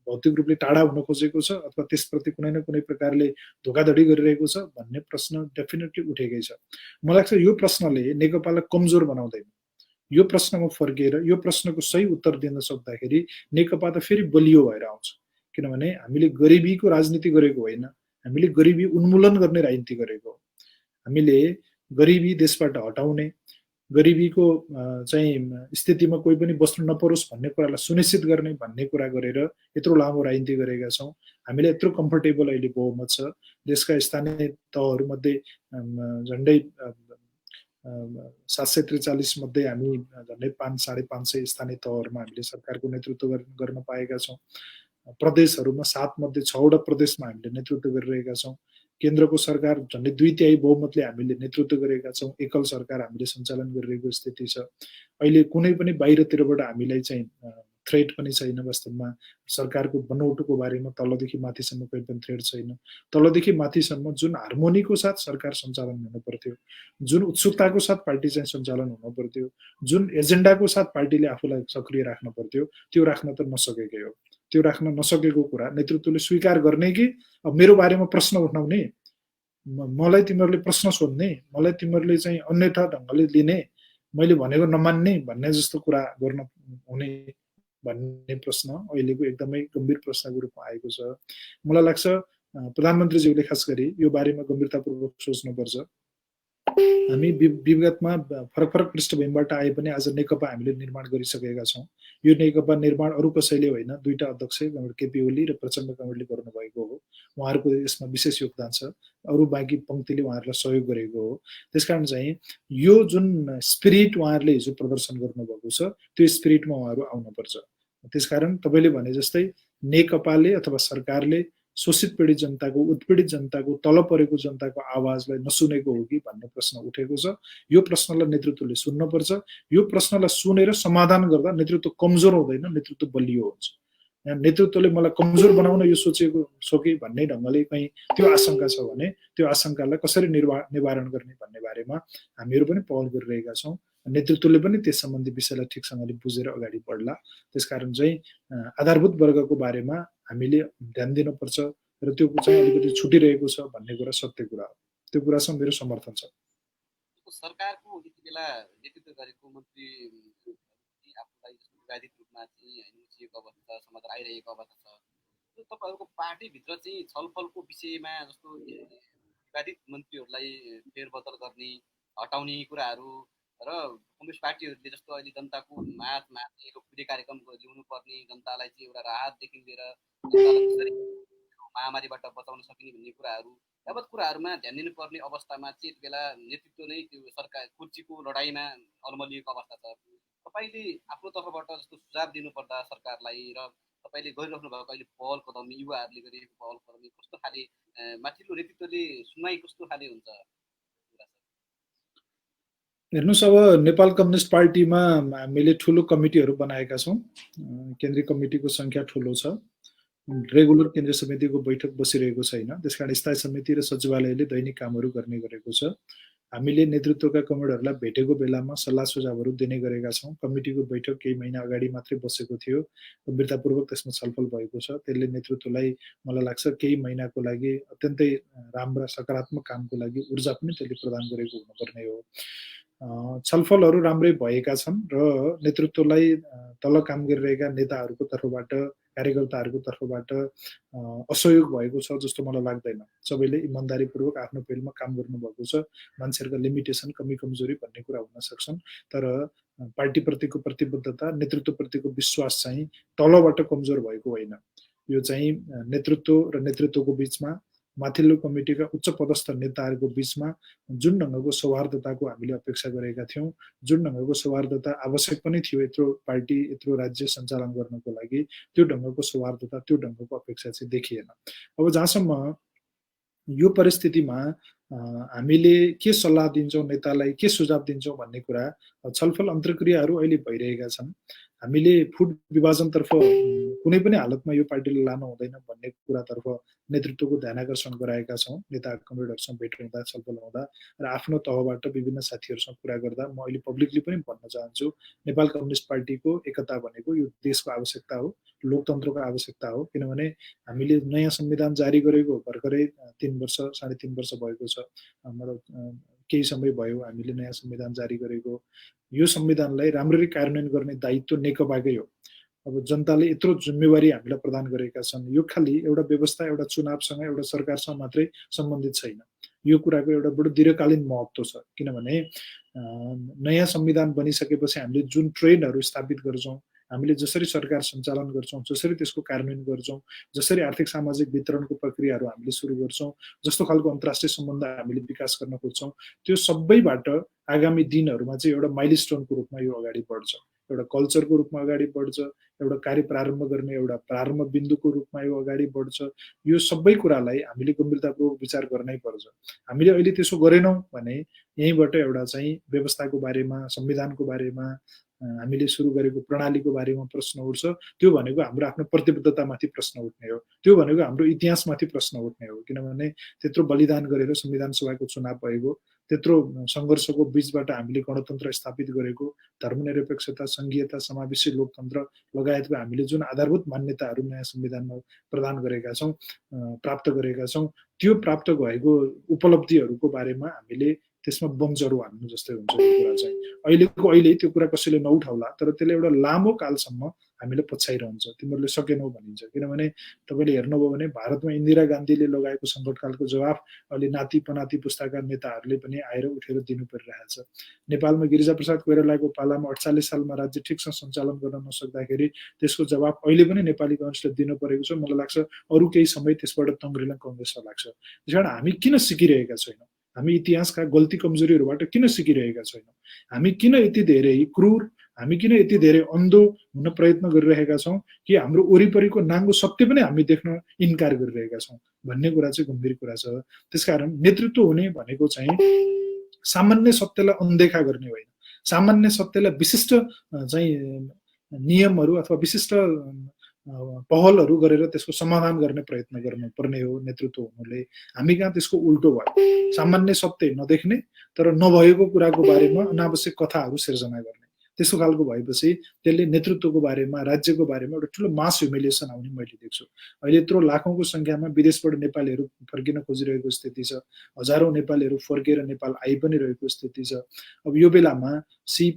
भौतिक रूपले टाढा हुन खोजेको छ अथवा त्यसप्रति कुनै न कुनै प्रकारले धोकाधडी गरिरहेको छ भन्ने प्रश्न डेफिनेटली उठेकै छ। मलाई लाग्छ यो प्रश्नले नेकपालाई कमजोर बनाउँदैन। यो प्रश्नमा फर्किएर यो प्रश्नको सही उत्तर दिन सक्दाखेरि नेकपा त फेरि बलियो भएर आउँछ। किनभने हामीले गरिबीको राजनीति गरेको होइन, हामीले गरिबी उन्मूलन गर्ने राजनीति गरेको हो। हामीले गरिबी देशबाट हटाउने, गरिबीको चाहिँ स्थितिमा कोही पनि बस्नु नपरोस् भन्ने कुरालाई सुनिश्चित गर्ने भन्ने कुरा गरेर यत्रो लामो राजनीति गरेका छौँ। हामीलाई यत्रो कम्फर्टेबल अहिले बहुमत छ। देशका स्थानीय तहहरूमध्ये झन्डै 743 मध्ये हामी झन्डै 500-550 स्थानीय तहहरूमा हामीले सरकारको नेतृत्व गर्न पाएका छौँ। प्रदेशहरूमा 7 मध्ये 6 वटा प्रदेशमा हामीले नेतृत्व गरिरहेका छौँ। केन्द्रको सरकार झन्डै 2/3 बहुमतले हामीले नेतृत्व गरेका छौँ। एकल सरकार हामीले सञ्चालन गरिरहेको स्थिति छ। अहिले कुनै पनि बाहिरतिरबाट हामीलाई चाहिँ थ्रेट पनि छैन। वास्तवमा सरकारको बनौटको बारेमा तलदेखि माथिसम्म कुनै पनि थ्रेट छैन। तलदेखि माथिसम्म जुन हार्मोनीको साथ सरकार सञ्चालन हुनु पर्थ्यो, जुन उत्सुकताको साथ पार्टी चाहिँ सञ्चालन हुनु पर्थ्यो, जुन एजेन्डाको साथ पार्टीले आफूलाई सक्रिय राख्न पर्थ्यो, त्यो राख्न त नसकेकै हो। त्यो राख्न नसकेको कुरा नेतृत्वले स्वीकार गर्ने कि अब मेरो बारेमा प्रश्न उठाउने, मलाई तिमीहरूले प्रश्न सोध्ने, मलाई तिमीहरूले चाहिँ अन्यथा ढङ्गले लिने, मैले भनेको नमान्ने भन्ने जस्तो कुरा गर्न हुने भन्ने प्रश्न अहिलेको एकदमै गम्भीर प्रश्नको रूपमा आएको छ। मलाई लाग्छ प्रधानमन्त्रीज्यूले खास गरी यो बारेमा गम्भीरतापूर्वक सोच्नुपर्छ। हामी विगतमा फरक फरक पृष्ठभूमिबाट आए पनि आज नेकपा हामीले निर्माण गरिसकेका छौँ। यो नेकपा निर्माण अरू कसैले होइन, दुईटा अध्यक्ष केपी ओली र प्रचण्ड कमरेडले गर्नुभएको हो। उहाँहरूको यसमा विशेष योगदान छ। अरू बाँकी पङ्क्तिले उहाँहरूलाई सहयोग गरेको हो। त्यसकारण चाहिँ यो जुन स्पिरिट उहाँहरूले हिजो प्रदर्शन गर्नुभएको छ त्यो स्पिरिटमा उहाँहरू आउनुपर्छ। त्यसकारण तपाईँले भने जस्तै नेकपाले अथवा सरकारले शोषित पीडित जनताको, उत्पीडित जनताको, तल परेको जनताको आवाजलाई नसुनेको हो कि भन्ने प्रश्न उठेको छ। यो प्रश्नलाई नेतृत्वले सुन्नुपर्छ। यो प्रश्नलाई सुनेर समाधान गर्दा नेतृत्व कमजोर हुँदैन, नेतृत्व बलियो हुन्छ। नेतृत्वले मलाई कमजोर बनाउन यो सोचेको छ कि भन्ने ढङ्गले कहीँ त्यो आशंका छ भने त्यो आशंकालाई कसरी निवारण गर्ने भन्ने बारेमा हामीहरू पनि पहल गरिरहेका छौँ। नेतृत्वले पनि त्यस सम्बन्धी विषयलाई ठिकसँगले बुझेर अगाडि बढ्ला। त्यसकारण चाहिँ आधारभूत वर्गको बारेमा हामीले ध्यान दिनुपर्छ र त्यो चाहिँ अलिकति छुटिरहेको छ भन्ने कुरा सत्य कुरा हो। त्यो कुरासँग मेरो समर्थन छ। सरकारको यति बेला नेतृत्व गरेको मन्त्री आफूलाई विवादित रूपमा चाहिँ मुछिएको अवस्था समाचार आइरहेको अवस्था छ। जस्तो तपाईँहरूको पार्टीभित्र चाहिँ छलफलको विषयमा जस्तो विवादित मन्त्रीहरूलाई फेरबदल गर्ने हटाउने कुराहरू र कम्युनिस्ट पार्टीहरूले जस्तो अहिले जनताको माग मार्ने लोकप्रिय कार्यक्रम ल्याउनु पर्ने जनतालाई चाहिँ एउटा राहतदेखि लिएर जनतालाई कसरी महामारीबाट बचाउन सकिने भन्ने कुराहरू यावत कुराहरूमा ध्यान दिनुपर्ने अवस्थामा चाहिँ यति बेला नेतृत्व नै त्यो सरकार कुर्सीको लडाइँमा अलमलिएको अवस्था छ। तपाईँले आफ्नो तर्फबाट जस्तो सुझाव दिनुपर्दा सरकारलाई र तपाईँले गरिराख्नु भएको अहिले पहल कदम युवाहरूले गरिरहेको पहल कदम कस्तो खाले माथिल्लो नेतृत्वले सुनवाई कस्तो खाले हुन्छ? हेर्नुहोस्, अब नेपाल कम्युनिस्ट पार्टीमा हामीले ठुलो कमिटीहरू बनाएका छौँ। केन्द्रीय कमिटीको सङ्ख्या ठुलो छ। रेगुलर केन्द्रीय समितिको बैठक बसिरहेको छैन, त्यसकारण स्थायी समिति र सचिवालयले दैनिक कामहरू गर्ने गरेको छ। हामीले नेतृत्वका कमरेडहरूलाई भेटेको बेलामा सल्लाह सुझावहरू दिने गरेका छौँ। कमिटीको बैठक केही महिना अगाडि मात्रै बसेको थियो, गम्भीरतापूर्वक त्यसमा छलफल भएको छ। त्यसले नेतृत्वलाई मलाई लाग्छ केही महिनाको लागि अत्यन्तै राम्रा सकारात्मक कामको लागि ऊर्जा पनि त्यसले प्रदान गरेको हुनुपर्ने हो। छलफलहरू राम्रै भएका छन् र नेतृत्वलाई तल काम गरिरहेका नेताहरूको तर्फबाट कार्यकर्ताहरूको तर्फबाट असहयोग भएको छ जस्तो मलाई लाग्दैन। सबैले इमान्दारीपूर्वक आफ्नो फिल्डमा काम गर्नुभएको छ। मान्छेहरूका लिमिटेसन कमी कमजोरी भन्ने कुरा हुन सक्छन्, तर पार्टीप्रतिको प्रतिबद्धता नेतृत्वप्रतिको विश्वास चाहिँ तलबाट कमजोर भएको होइन। यो चाहिँ नेतृत्व र नेतृत्वको बिचमा माथिल्लो कमिटीका उच्च पदस्थ नेताहरूको बिचमा जुन ढङ्गको सौहार्दताको हामीले अपेक्षा गरेका थियौँ, जुन ढङ्गको सौहार्दता आवश्यक पनि थियो यत्रो पार्टी यत्रो राज्य सञ्चालन गर्नको लागि, त्यो ढङ्गको सौहार्दता त्यो ढङ्गको अपेक्षा चाहिँ देखिएन। अब जहाँसम्म यो परिस्थितिमा हामीले के सल्लाह दिन्छौँ नेतालाई, के सुझाव दिन्छौँ भन्ने कुरा छलफल अन्तर्क्रियाहरू अहिले भइरहेका छन्। हामीले फुट विभाजनतर्फ कुनै पनि हालतमा यो पार्टीले लानु हुँदैन भन्ने कुरातर्फ नेतृत्वको ध्यानाकर्षण गराएका छौँ। नेता कमरेडहरूसँग भेट हुँदा छलफल हुँदा र आफ्नो तहबाट विभिन्न साथीहरूसँग कुरा गर्दा म अहिले पब्लिकली पनि भन्न चाहन्छु, नेपाल कम्युनिस्ट पार्टीको एकता भनेको यो देशको आवश्यकता हो, लोकतन्त्रको आवश्यकता हो। किनभने हामीले नयाँ संविधान जारी गरेको भर्खरै 3 वर्ष 3.5 वर्ष भएको छ, मतलब केही समय भयो हामीले नयाँ संविधान जारी गरेको। यो संविधानलाई राम्ररी कार्यान्वयन गर्ने दायित्व नेकपाकै हो। अब जनताले यत्रो जिम्मेवारी हामीलाई प्रदान गरेका छन्। यो खालि एउटा व्यवस्था एउटा चुनावसँग एउटा सरकारसँग मात्रै सम्बन्धित छैन। यो कुराको एउटा बडो दीर्घकालीन महत्त्व छ। किनभने नयाँ संविधान बनिसकेपछि हामीले जुन ट्रेन्डहरू स्थापित गर्छौँ, हामीले जसरी सरकार सञ्चालन गर्छौँ, जसरी त्यसको कार्यान्वयन गर्छौँ, जसरी आर्थिक सामाजिक वितरणको प्रक्रियाहरू हामीले सुरु गर्छौँ, जस्तो खालको अन्तर्राष्ट्रिय सम्बन्ध हामीले विकास गर्न खोज्छौँ, त्यो सबैबाट आगामी दिनहरूमा चाहिँ एउटा माइलस्टोनको रूपमा यो अगाडि बढ्छ, एउटा कल्चरको रूपमा अगाडि बढ्छ, एउटा कार्य प्रारम्भ गर्ने एउटा प्रारम्भ बिन्दुको रूपमा यो अगाडि बढ्छ। यो सबै कुरालाई हामीले गम्भीरतापूर्वक विचार गर्नै पर्छ। हामीले अहिले त्यसो गरेनौँ भने यहीँबाट एउटा चाहिँ व्यवस्थाको बारेमा, संविधानको बारेमा, हामीले सुरु गरेको प्रणालीको बारेमा प्रश्न उठ्छ। त्यो भनेको हाम्रो आफ्नो प्रतिबद्धतामाथि प्रश्न उठ्ने हो, त्यो भनेको हाम्रो इतिहासमाथि प्रश्न उठ्ने हो। किनभने त्यत्रो बलिदान गरेर संविधान सभाको चुनाव भएको, त्यत्रो सङ्घर्षको बिचबाट हामीले गणतन्त्र स्थापित गरेको, धर्मनिरपेक्षता, सङ्घीयता, समावेशी लोकतन्त्र लगायतको हामीले जुन आधारभूत मान्यताहरू नयाँ संविधानमा प्रदान गरेका छौँ, प्राप्त गरेका छौँ, त्यो प्राप्त भएको उपलब्धिहरूको बारेमा हामीले त्यसमा बमजरो हान्नु जस्तै हुन्छ। यो कुरा चाहिँ अहिलेको अहिले त्यो कुरा कसैले नउठाउला, तर त्यसले एउटा लामो कालसम्म हामीले पछ्याइरहन्छ। तिमीहरूले सकेनौ भनिन्छ। किनभने तपाईँले हेर्नुभयो भने भारतमा इन्दिरा गान्धीले लगाएको सङ्कटकालको जवाफ अहिले नाति पनाति पुस्ताका नेताहरूले पनि आएर उठेर दिनु परिरहेको छ। नेपालमा गिरिजाप्रसाद कोइरालाको पालामा 48 सालमा राज्य ठिकसँग सञ्चालन गर्न नसक्दाखेरि त्यसको जवाफ अहिले पनि नेपाली कङ्ग्रेसले दिनु परेको छ। मलाई लाग्छ अरू केही समय त्यसबाट तङ्ग्रिन कङ्ग्रेसलाई लाग्छ। त्यसकारण हामी किन सिकिरहेका छैनौँ? हामी इतिहासका गल्ती कमजोरीहरूबाट किन सिकिरहेका छैनौँ? हामी किन यति धेरै क्रूर, हामी किन यति धेरै अन्धो हुन प्रयत्न गरिरहेका छौँ कि हाम्रो वरिपरिको नाङ्गो सत्य पनि हामी देख्न इन्कार गरिरहेका छौँ भन्ने कुरा चाहिँ गम्भीर कुरा छ। त्यसकारण नेतृत्व हुने भनेको चाहिँ सामान्य सत्यलाई अनदेखा गर्ने होइन, सामान्य सत्यलाई विशिष्ट चाहिँ नियमहरू अथवा विशिष्ट पहलहरू गरेर त्यसको समाधान गर्ने प्रयत्न गर्नुपर्ने हो नेतृत्व हुनुले। हामी कहाँ त्यसको उल्टो भयो, सामान्य सत्य नदेख्ने तर नभएको कुराको बारेमा अनावश्यक कथाहरू सिर्जना गर्ने, त्यस्तो खालको भएपछि त्यसले नेतृत्वको बारेमा, राज्यको बारेमा एउटा ठुलो मास ह्युमिलिएसन आउने मैले देख्छु। अहिले यत्रो लाखौँको सङ्ख्यामा विदेशबाट नेपालीहरू फर्किन खोजिरहेको स्थिति छ, हजारौँ नेपालीहरू फर्केर नेपाल आइ पनि रहेको स्थिति छ। अब यो बेलामा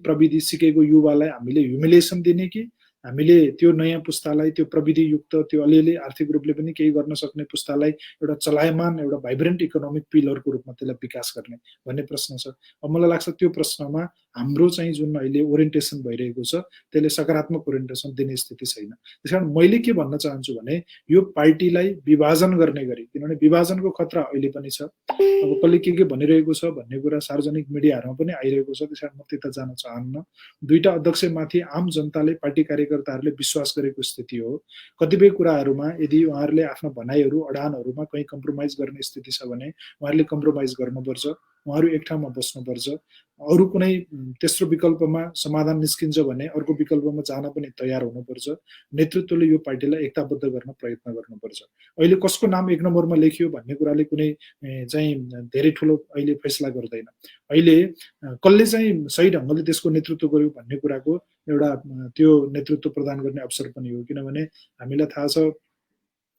प्रविधि सिकेको युवालाई हामीले ह्युमिलिएसन दिने कि हामीले त्यो नयाँ पुस्तालाई, त्यो प्रविधियुक्त, त्यो अलिअलि आर्थिक रूपले पनि केही गर्न सक्ने पुस्तालाई एउटा चलायमान, एउटा भाइब्रेन्ट इकोनोमिक पिलरको रूपमा त्यसलाई विकास गर्ने भन्ने प्रश्न छ। अब मलाई लाग्छ त्यो प्रश्नमा हाम्रो चाहिँ जुन अहिले ओरिएन्टेसन भइरहेको छ त्यसले सकारात्मक ओरिएन्टेसन दिने स्थिति छैन। त्यसकारण मैले के भन्न चाहन्छु भने यो पार्टीलाई विभाजन गर्ने गरी, किनभने विभाजनको खतरा अहिले पनि छ। अब कसले के भनिरहेको छ भन्ने कुरा सार्वजनिक मिडियाहरूमा पनि आइरहेको छ, त्यसकारण म त्यता जान चाहन्न। दुईटा अध्यक्षमाथि आम जनताले, पार्टी कार्यकर्ताहरूले विश्वास गरेको स्थिति हो। कतिपय कुराहरूमा यदि उहाँहरूले आफ्ना भनाइहरू, अडानहरूमा कहीँ कम्प्रोमाइज गर्ने स्थिति छ भने उहाँहरूले कम्प्रोमाइज गर्नुपर्छ, उहाँहरू एक ठाउँमा बस्नुपर्छ। अरू कुनै तेस्रो विकल्पमा समाधान निस्किन्छ भने अर्को विकल्पमा जान पनि तयार हुनुपर्छ। नेतृत्वले यो पार्टीलाई एकताबद्ध गर्न प्रयत्न गर्नुपर्छ। अहिले कसको नाम एक नम्बरमा लेखियो भन्ने कुराले कुनै चाहिँ धेरै ठुलो अहिले फैसला गर्दैन। अहिले कसले चाहिँ सही ढङ्गले त्यसको नेतृत्व गर्यो भन्ने कुराको एउटा त्यो नेतृत्व प्रदान गर्ने अवसर पनि हो। किनभने हामीलाई थाहा छ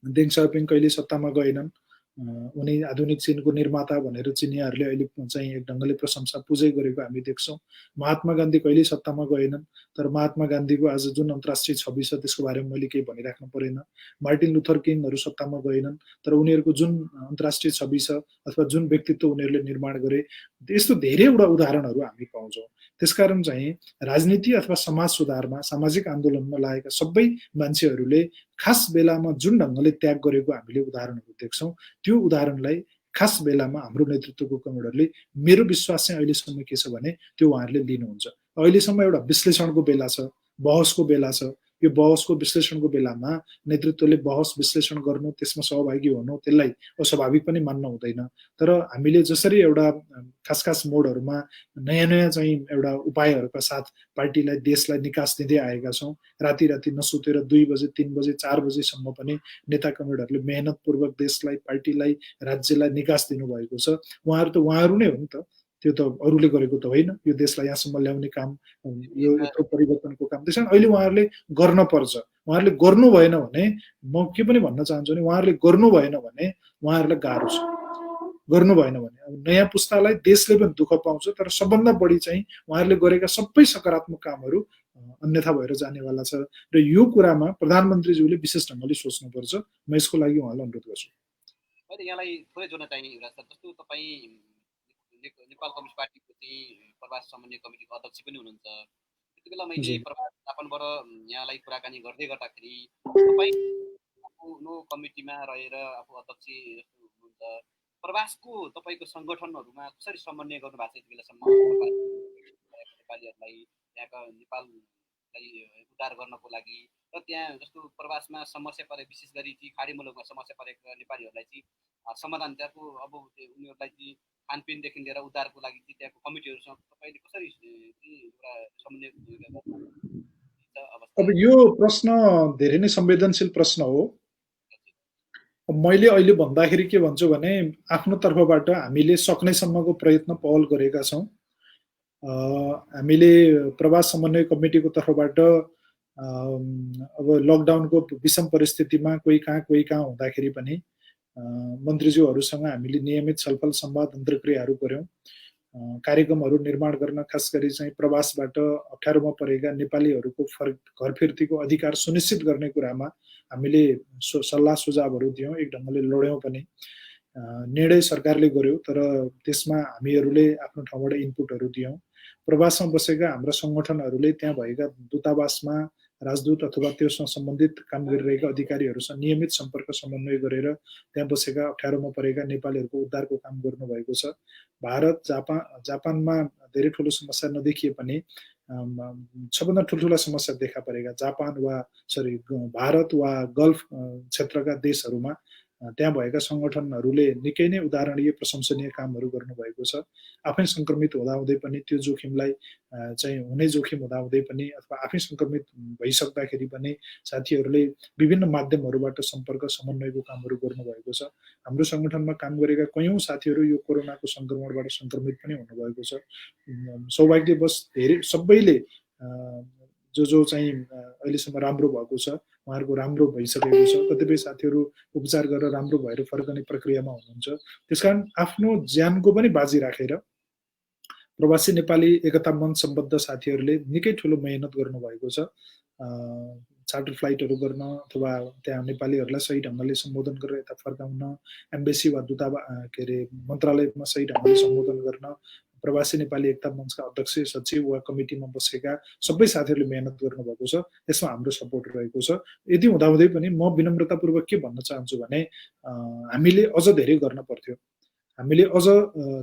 देङ साओपिङ कहिले सत्तामा गएनन्, उनी आधुनिक चीनको निर्माता भनेर चिनियाहरूले अहिले चाहिँ एक ढङ्गले प्रशंसा पुजै गरेको हामी देख्छौँ। महात्मा गान्धी कहिले सत्तामा गएनन्, तर महात्मा गान्धीको आज जुन अन्तर्राष्ट्रिय छवि छ त्यसको बारेमा मैले केही भनिराख्नु परेन। मार्टिन लुथर किङहरू सत्तामा गएनन्, तर उनीहरूको जुन अन्तर्राष्ट्रिय छवि छ अथवा जुन व्यक्तित्व उनीहरूले निर्माण गरे, यस्तो धेरैवटा उदाहरणहरू हामी पाउँछौँ। त्यसकारण चाहिँ राजनीति अथवा समाज सुधारमा, सामाजिक आन्दोलनमा लागेका सबै मान्छेहरूले खास बेलामा जुन ढङ्गले त्याग गरेको हामीले उदाहरणहरू देख्छौँ, त्यो उदाहरणलाई खास बेलामा हाम्रो नेतृत्वको कमरेडरले, मेरो विश्वास चाहिँ अहिलेसम्म के छ भने त्यो उहाँहरूले लिनुहुन्छ। अहिलेसम्म एउटा विश्लेषणको बेला छ, बहसको बेला छ। यो बहसको विश्लेषणको बेलामा नेतृत्वले बहस विश्लेषण गर्नु, त्यसमा सहभागी हुनु, त्यसलाई अस्वाभाविक पनि मान्न हुँदैन। तर हामीले जसरी एउटा खास खास मोडहरूमा नयाँ नयाँ चाहिँ एउटा उपायहरूका साथ पार्टीलाई, देशलाई निकास दिँदै आएका छौँ। राति राति नसुतेर 2 बजे 3 बजे 4 बजेसम्म पनि नेता कमरेडहरूले मेहनतपूर्वक देशलाई, पार्टीलाई, राज्यलाई निकास दिनुभएको छ। उहाँहरू त उहाँहरू नै हो नि त, त्यो त अरूले गरेको त होइन। यो देशलाई यहाँसम्म ल्याउने काम, यो यत्रो परिवर्तनको काम, त्यसैले अहिले उहाँहरूले गर्न पर्छ। उहाँहरूले गर्नु भएन भने, म के पनि भन्न चाहन्छु भने उहाँहरूले गर्नु भएन भने उहाँहरूलाई गाह्रो छ। गर्नु भएन भने अब नयाँ पुस्तालाई, देशले पनि दुःख पाउँछ। तर सबभन्दा बढी चाहिँ उहाँहरूले गरेका सबै सकारात्मक कामहरू अन्यथा भएर जानेवाला छ। र यो कुरामा प्रधानमन्त्रीज्यूले विशेष ढङ्गले सोच्नुपर्छ। म यसको लागि उहाँलाई अनुरोध गर्छु। मैले यहाँलाई थोरै जोड्न चाहिने युवराज सर, जस्तो तपाईँ नेपाल कम्युनिस्ट पार्टीको चाहिँ प्रवास समन्वय कमिटीको अध्यक्ष पनि हुनुहुन्छ। त्यति बेला मैले प्रवास जापानबाट यहाँलाई कुराकानी गर्दै गर्दाखेरि तपाईँ नो कमिटीमा रहेर आफू अध्यक्ष जस्तो हुनुहुन्छ, प्रवासको तपाईँको सङ्गठनहरूमा कसरी समन्वय गर्नु भएको छ यति बेलासम्म नेपालीहरूलाई, त्यहाँका नेपाललाई उद्धार गर्नको लागि? र त्यहाँ जस्तो प्रवासमा समस्या परे, विशेष गरी ती खाडी मुलुकमा समस्या परेका नेपालीहरूलाई चाहिँ समाधान, त्यहाँको अब उनीहरूलाई चाहिँ खानपिनदेखि लिएर उद्धारको लागि चाहिँ त्यहाँको कमिटीहरूसँग तपाईँले कसरी एउटा समन्वय अब यो प्रश्न धेरै नै संवेदनशील प्रश्न हो। मैले अहिले भन्दाखेरि के भन्छु भने आफ्नो तर्फबाट हामीले सक्नेसम्मको प्रयत्न पहल गरेका छौँ। हामीले प्रवास समन्वय कमिटीको तर्फबाट अब लकडाउनको विषम परिस्थितिमा कोही कहाँ हुँदाखेरि पनि मन्त्रीज्यूहरूसँग हामीले नियमित छलफल, संवाद, अन्तर्क्रियाहरू गऱ्यौँ। कार्यक्रमहरू निर्माण गर्न, खास गरी चाहिँ प्रवासबाट अप्ठ्यारोमा परेका नेपालीहरूको घर फिर्तीको अधिकार सुनिश्चित गर्ने कुरामा हामीले सल्लाह सुझावहरू दियौँ, एक ढङ्गले लड्यौँ पनि। निर्णय सरकारले गर्यो, तर त्यसमा हामीहरूले आफ्नो ठाउँबाट इनपुटहरू दियौँ। प्रवासमा बसेका हाम्रा सङ्गठनहरूले त्यहाँ भएका दूतावासमा राजदूत अथवा त्योसँग सम्बन्धित काम गरिरहेका अधिकारीहरूसँग नियमित सम्पर्क समन्वय गरेर त्यहाँ बसेका अप्ठ्यारोमा परेका नेपालीहरूको उद्धारको काम गर्नुभएको छ। भारत, जापानमा धेरै ठुलो समस्या नदेखिए पनि सबभन्दा ठुल्ठुला समस्या देखा परेका भारत वा गल्फ क्षेत्रका देशहरूमा त्यहाँ भएका सङ्गठनहरूले निकै नै उदाहरणीय प्रशंसनीय कामहरू गर्नुभएको छ। आफै सङ्क्रमित हुँदाहुँदै पनि त्यो जोखिमलाई चाहिँ हुने जोखिम हुँदाहुँदै पनि अथवा आफै सङ्क्रमित भइसक्दाखेरि पनि साथीहरूले विभिन्न माध्यमहरूबाट सम्पर्क समन्वयको कामहरू गर्नुभएको छ। हाम्रो सङ्गठनमा काम गरेका कयौँ साथीहरू यो कोरोनाको सङ्क्रमणबाट सङ्क्रमित पनि हुनुभएको छ। सौभाग्यवश धेरै सबैले जो चाहिँ अहिलेसम्म राम्रो भएको छ उहाँहरूको राम्रो भइसकेको छ। कतिपय साथीहरू उपचार गरेर राम्रो भएर फर्कने प्रक्रियामा हुनुहुन्छ। त्यसकारण आफ्नो ज्यानको पनि बाजी राखेर प्रवासी नेपाली एकता मञ्च सम्बद्ध साथीहरूले निकै ठुलो मेहनत गर्नुभएको छ। चार्टर फ्लाइटहरू गर्न अथवा त्यहाँ नेपालीहरूलाई सही ढङ्गले सम्बोधन गरेर यता फर्काउन, एम्बेसी वा के अरे मन्त्रालयमा सही ढङ्गले सम्बोधन गर्न, प्रवासी नेपाली एकता मञ्चका अध्यक्ष सचिव वा कमिटीमा बसेका सबै साथीहरूले मेहनत गर्नुभएको छ। यसमा हाम्रो सपोर्ट रहेको छ। यदि हुँदाहुँदै पनि म विनम्रतापूर्वक के भन्न चाहन्छु भने हामीले अझ धेरै गर्न पर्थ्यो। हामीले अझ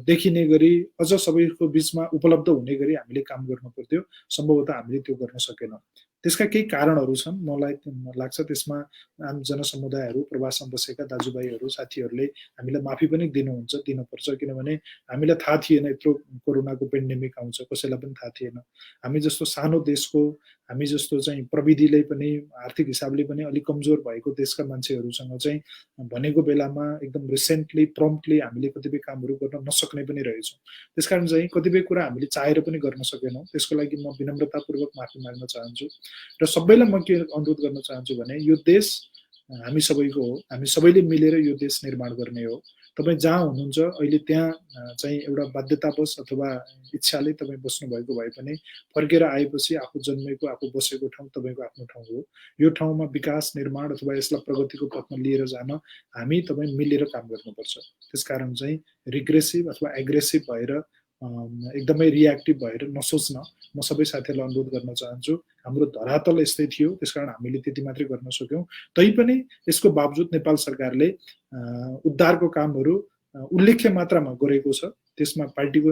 देखिने गरी, अझ सबैको बिचमा उपलब्ध हुने गरी हामीले काम गर्नु पर्थ्यो। सम्भवतः हामीले त्यो गर्न सकेनौँ। त्यसका केही कारणहरू छन्। मलाई लाग्छ त्यसमा आम जनसमुदायहरू, प्रवासमा बसेका दाजुभाइहरू, साथीहरूले हामीलाई माफी पनि दिनुहुन्छ, दिनुपर्छ। किनभने हामीलाई थाहा थिएन यत्रो कोरोनाको पेन्डेमिक आउँछ, कसैलाई पनि थाहा थिएन। हामी जस्तो सानो देशको, हामी जस्तो चाहिँ प्रविधिले पनि, आर्थिक हिसाबले पनि अलिक कमजोर भएको देशका मान्छेहरूसँग चाहिँ भनेको बेलामा एकदम रिसेन्टली, प्रम्प्टली हामीले कतिपय कामहरू गर्न नसक्ने पनि रहेछौँ। त्यसकारण चाहिँ कतिपय कुरा हामीले चाहेर पनि गर्न सकेनौँ। त्यसको लागि म विनम्रतापूर्वक माफी माग्न चाहन्छु र सबैलाई म के अनुरोध गर्न चाहन्छु भने यो देश हामी सबैको हो। हामी सबैले मिलेर यो देश निर्माण गर्ने हो। तपाईँ जहाँ हुनुहुन्छ अहिले त्यहाँ चाहिँ एउटा बाध्यतावश अथवा इच्छाले तपाईँ बस्नुभएको भए पनि फर्केर आएपछि आफू जन्मेको, आफू बसेको ठाउँ तपाईँको आफ्नो ठाउँ हो। यो ठाउँमा विकास, निर्माण अथवा यसलाई प्रगतिको पथमा लिएर जान हामी तपाईँ मिलेर काम गर्नुपर्छ। त्यसकारण चाहिँ रिग्रेसिभ अथवा एग्रेसिभ भएर एकदमै रियाक्टिभ भएर नसोच्न म सबै साथीहरूलाई अनुरोध गर्न चाहन्छु। हाम्रो धरातल यस्तै थियो, त्यसकारण हामीले त्यति मात्रै गर्न सक्यौँ। तैपनि यसको बावजुद नेपाल सरकारले उद्धारको कामहरू उल्लेख्य मात्रामा गरेको छ। त्यसमा पार्टीको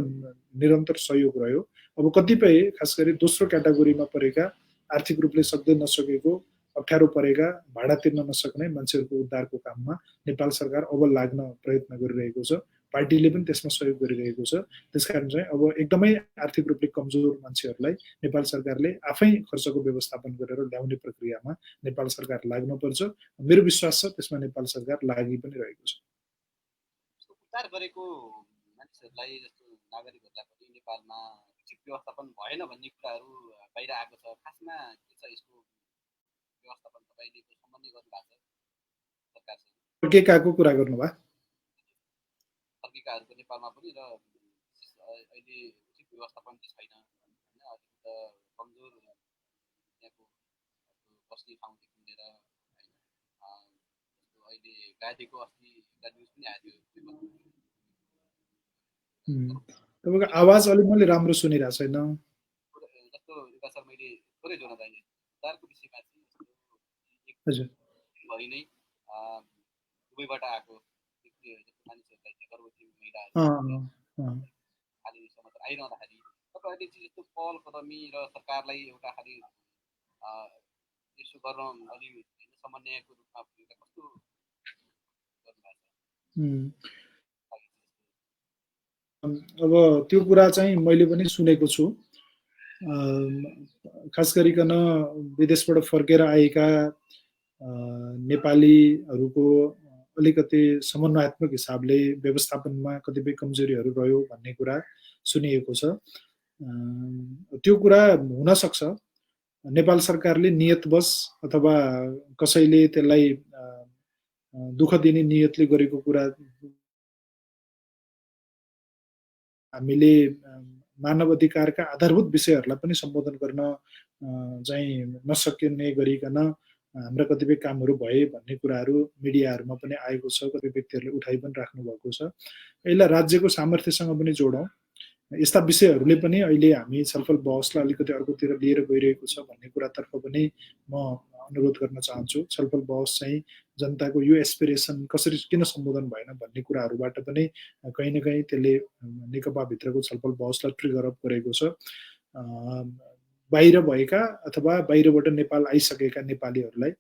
निरन्तर सहयोग रह्यो। अब कतिपय खास गरी दोस्रो क्याटेगोरीमा परेका, आर्थिक रूपले सक्दै नसकेको, अप्ठ्यारो परेका, भाडा तिर्न नसक्ने मान्छेहरूको उद्धारको काममा नेपाल सरकार अब लाग्न प्रयत्न गरिरहेको छ। पार्टीले पनि त्यसमा सहयोग गरिरहेको छ। त्यसकारण चाहिँ अब एकदमै आर्थिक रूपले कमजोर मान्छेहरूलाई नेपाल सरकारले आफै खर्चको व्यवस्थापन गरेर ल्याउने प्रक्रियामा नेपाल सरकार लाग्नुपर्छ। मेरो विश्वास छ त्यसमा नेपाल सरकार लागि पनि रहेको छ। उद्धार गरेको मानिसहरूलाई जस्तो नागरिकहरूलाई पनि नेपालमा उचित व्यवस्थापन भएन भन्ने कुराहरू बाहिर आएको छ। खासमा के छ यसको व्यवस्थापन तपाईँले सम्बन्धी गर्नुभएको छ सरकारसँग? फर्केकाको कुरा गर्नुभयो? फर्केकाहरूको नेपालमा पनि र अहिले उचित व्यवस्थापन छैन होइन, अलिक कमजोर त्यहाँको बस्ने ठाउँदेखि लिएर होइन, जस्तो अहिले गाडीको अस्ति एउटा न्युज पनि आएको थियो। तपाईँको आवाज अलिक मैले राम्रो सुनिरहेको छैन। जस्तो एउटा सर मैले थोरै जोड्न चाहेँ उद्धारको विषयमा हजुर, भरि नै दुबईबाट आएको जस्तो मानिसहरूलाई गर्भवती महिलाहरू खालि समाचार आइरहँदाखेरि तपाईँहरूले चाहिँ यस्तो पहल कदमी र सरकारलाई एउटा खालि यसो गर्न अलि समन्वयको रूपमा कस्तो गर्नुभएको छ? अब त्यो कुरा चाहिँ मैले पनि सुनेको छु। खास गरिकन विदेशबाट फर्केर आएका नेपालीहरूको अलिकति समन्वयात्मक हिसाबले व्यवस्थापनमा कतिपय कमजोरीहरू रह्यो भन्ने कुरा सुनिएको छ। त्यो कुरा हुन सक्छ। नेपाल सरकारले नियतवश अथवा कसैले त्यसलाई दुःख दिने नियतले गरेको कुरा हामीले मानव अधिकारका आधारभूत विषयहरूलाई पनि सम्बोधन गर्न चाहिँ नसकिने गरिकन हाम्रा कतिपय कामहरू भए भन्ने कुराहरू मिडियाहरूमा पनि आएको छ। कतिपय व्यक्तिहरूले उठाइ पनि राख्नु भएको छ। यसलाई राज्यको सामर्थ्यसँग पनि जोडौँ। यस्ता विषयहरूले पनि अहिले हामी छलफल बहसलाई अलिकति अर्कोतिर लिएर गइरहेको छ भन्ने कुरातर्फ पनि म अनुरोध गर्न चाहन्छु। छलफल बहस चाहिँ जनताको यो एस्पिरेसन कसरी किन सम्बोधन भएन भन्ने कुराहरूबाट पनि कहीँ न कहीँ त्यसले नेकपाभित्रको छलफल बहसलाई ट्रिगर अप गरेको छ। बाहिर भएका अथवा बाहिरबाट नेपाल आइसकेका नेपालीहरूलाई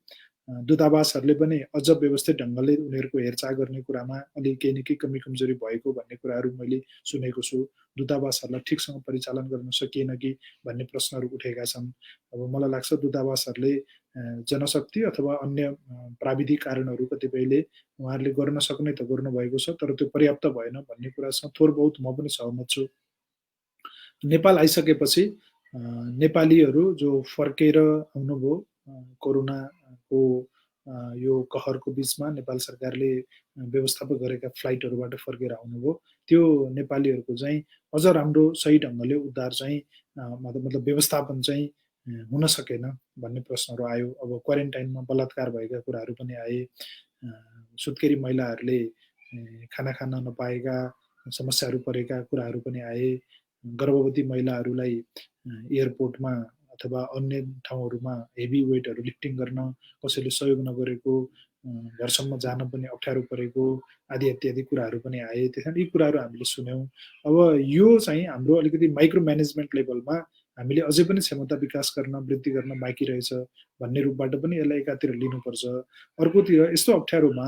दूतावासहरूले पनि अझ व्यवस्थित ढङ्गले उनीहरूको हेरचाह गर्ने कुरामा अलि केही न केही कमी कमजोरी भएको भन्ने कुराहरू मैले सुनेको छु। दूतावासहरूलाई ठिकसँग परिचालन गर्न सकिएन कि भन्ने प्रश्नहरू उठेका छन्। अब मलाई लाग्छ दूतावासहरूले जनशक्ति अथवा अन्य प्राविधिक कारणहरू कतिपयले उहाँहरूले गर्न सक्ने त गर्नुभएको छ, तर त्यो पर्याप्त भएन भन्ने कुरासँग थोर बहुत म पनि सहमत छु। नेपाल आइसकेपछि नेपालीहरू जो फर्केर आउनुभयो कोरोनाको यो कहरको बिचमा नेपाल सरकारले व्यवस्थापन गरेका फ्लाइटहरूबाट फर्केर आउनुभयो, त्यो नेपालीहरूको चाहिँ अझ राम्रो सही ढङ्गले उद्धार चाहिँ मतलब व्यवस्थापन चाहिँ हुन सकेन भन्ने प्रश्नहरू आयो। अब क्वारेन्टाइनमा बलात्कार भएका कुराहरू पनि आए, सुत्केरी महिलाहरूले खाना खान नपाएका समस्याहरू परेका कुराहरू पनि आए, गर्भवती महिलाहरूलाई एयरपोर्टमा अथवा अन्य ठाउँहरूमा हेभी वेटहरू लिफ्टिङ गर्न कसैले सहयोग नगरेको, घरसम्म जान पनि अप्ठ्यारो परेको आदि इत्यादि कुराहरू पनि आए। त्यस कारण यी कुराहरू हामीले सुन्यौँ। अब यो चाहिँ हाम्रो अलिकति माइक्रो म्यानेजमेन्ट लेभलमा हामीले अझै पनि क्षमता विकास गर्न, वृद्धि गर्न बाँकी रहेछ भन्ने रूपबाट पनि यसलाई एकातिर लिनुपर्छ। अर्कोतिर यस्तो अप्ठ्यारोमा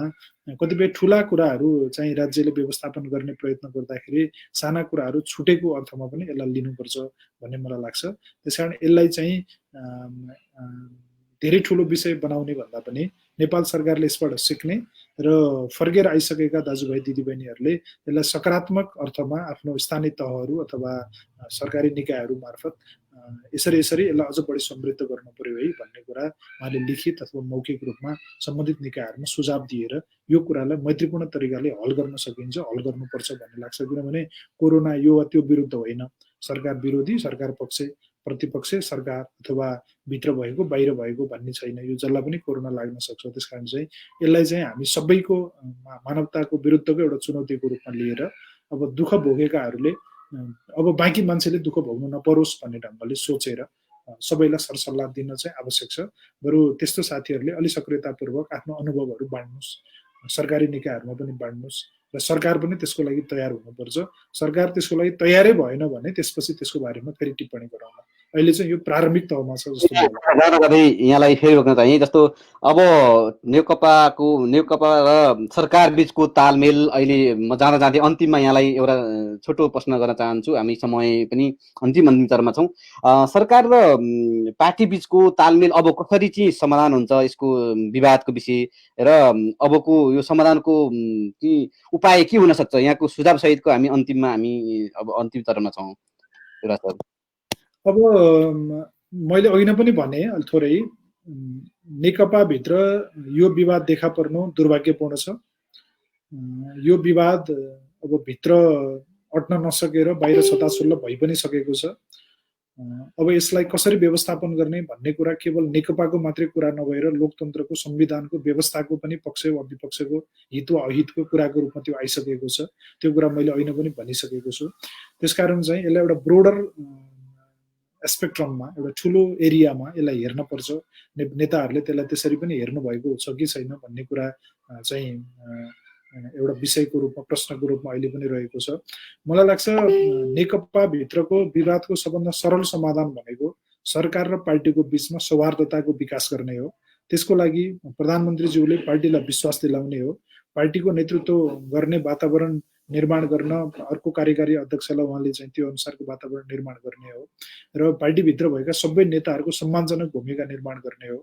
कतिपय ठुला कुराहरू चाहिँ राज्यले व्यवस्थापन गर्ने प्रयत्न गर्दाखेरि साना कुराहरू छुटेको अर्थमा पनि यसलाई लिनुपर्छ भन्ने मलाई लाग्छ। त्यसकारण यसलाई चाहिँ धेरै ठुलो विषय बनाउने भन्दा पनि नेपाल सरकारले यसबाट सिक्ने र फर्केर आइसकेका दाजुभाइ दिदीबहिनीहरूले यसलाई सकारात्मक अर्थमा आफ्नो स्थानीय तहहरू अथवा सरकारी निकायहरू मार्फत यसरी यसलाई अझ बढी समृद्ध गर्नु पर्यो है भन्ने कुरा उहाँले लिखित अथवा मौखिक रूपमा सम्बन्धित निकायहरूमा सुझाव दिएर यो कुरालाई मैत्रीपूर्ण तरिकाले हल गर्न सकिन्छ, हल गर्नुपर्छ भन्ने लाग्छ। किनभने कोरोना यो वा त्यो विरुद्ध होइन, सरकार विरोधी, सरकार पक्ष प्रतिपक्ष, सरकार अथवा भित्र भएको बाहिर भएको भन्ने छैन। यो जसलाई पनि कोरोना लाग्न सक्छ। त्यसकारण चाहिँ यसलाई चाहिँ हामी सबैको मानवताको विरुद्धको एउटा चुनौतीको रूपमा लिएर अब दुःख भोगेकाहरूले अब बाँकी मान्छेले दुःख भोग्नु नपरोस् भन्ने ढङ्गले सोचेर सबैलाई सरसल्लाह दिन चाहिँ आवश्यक छ। बरु त्यस्तो साथीहरूले अलि सक्रियतापूर्वक आफ्नो अनुभवहरू बाँड्नुहोस्, सरकारी निकायहरूमा पनि बाँड्नुहोस् र सरकार पनि त्यसको लागि तयार हुनुपर्छ। सरकार त्यसको लागि तयारै भएन भने त्यसपछि त्यसको बारेमा फेरि टिप्पणी गराउन। अहिले चाहिँ यो प्रारम्भिक तहमा छ जस्तो गर्दै यहाँलाई फेरि रोक्न चाहिँ जस्तो अब नेकपा र सरकार बीचको तालमेल अहिले म जाँदै अन्तिममा यहाँलाई एउटा छोटो प्रश्न गर्न चाहन्छु। हामी समय पनि अन्तिम चरणमा छौँ। सरकार र पार्टी बीचको तालमेल अब कसरी चाहिँ समाधान हुन्छ यसको विवादको विषय र अबको यो समाधानको उपाय के हुन सक्छ, यहाँको सुझाव सहितको हामी अन्तिममा अब अन्तिम चरणमा छौँ। अब मैले अघि पनि भने थोरै नेकपाभित्र यो विवाद देखा पर्नु दुर्भाग्यपूर्ण छ। यो विवाद अब भित्र अट्न नसकेर बाहिर छताछुल्ल भइ पनि सकेको छ। अब यसलाई कसरी व्यवस्थापन गर्ने भन्ने कुरा केवल नेकपाको मात्रै कुरा नभएर लोकतन्त्रको, संविधानको, व्यवस्थाको पनि पक्ष वा विपक्षको हित वा अहितको कुराको रूपमा त्यो आइसकेको छ। त्यो कुरा मैले अहिले पनि भनिसकेको छु। त्यसकारण चाहिँ यसलाई एउटा ब्रोडर स्पेक्ट्रममा, एउटा ठुलो एरियामा यसलाई हेर्न पर्छ। नेताहरूले त्यसलाई त्यसरी पनि हेर्नु भएको छ कि छैन भन्ने कुरा चाहिँ एउटा विषयको रूपमा, प्रश्नको रूपमा अहिले पनि रहेको छ। मलाई लाग्छ नेकपा भित्रको विवादको सबभन्दा सरल समाधान भनेको सरकार र पार्टीको बीचमा सौहार्दताको विकास गर्ने हो। त्यसको लागि प्रधानमन्त्रीज्यूले पार्टीलाई विश्वास दिलाउने हो। पार्टीको नेतृत्व गर्ने वातावरण निर्माण गर्न अर्को कार्यकारी अध्यक्षलाई उहाँले चाहिँ त्यो अनुसारको वातावरण निर्माण गर्ने हो र पार्टीभित्र भएका सबै नेताहरूको सम्मानजनक भूमिका निर्माण गर्ने हो।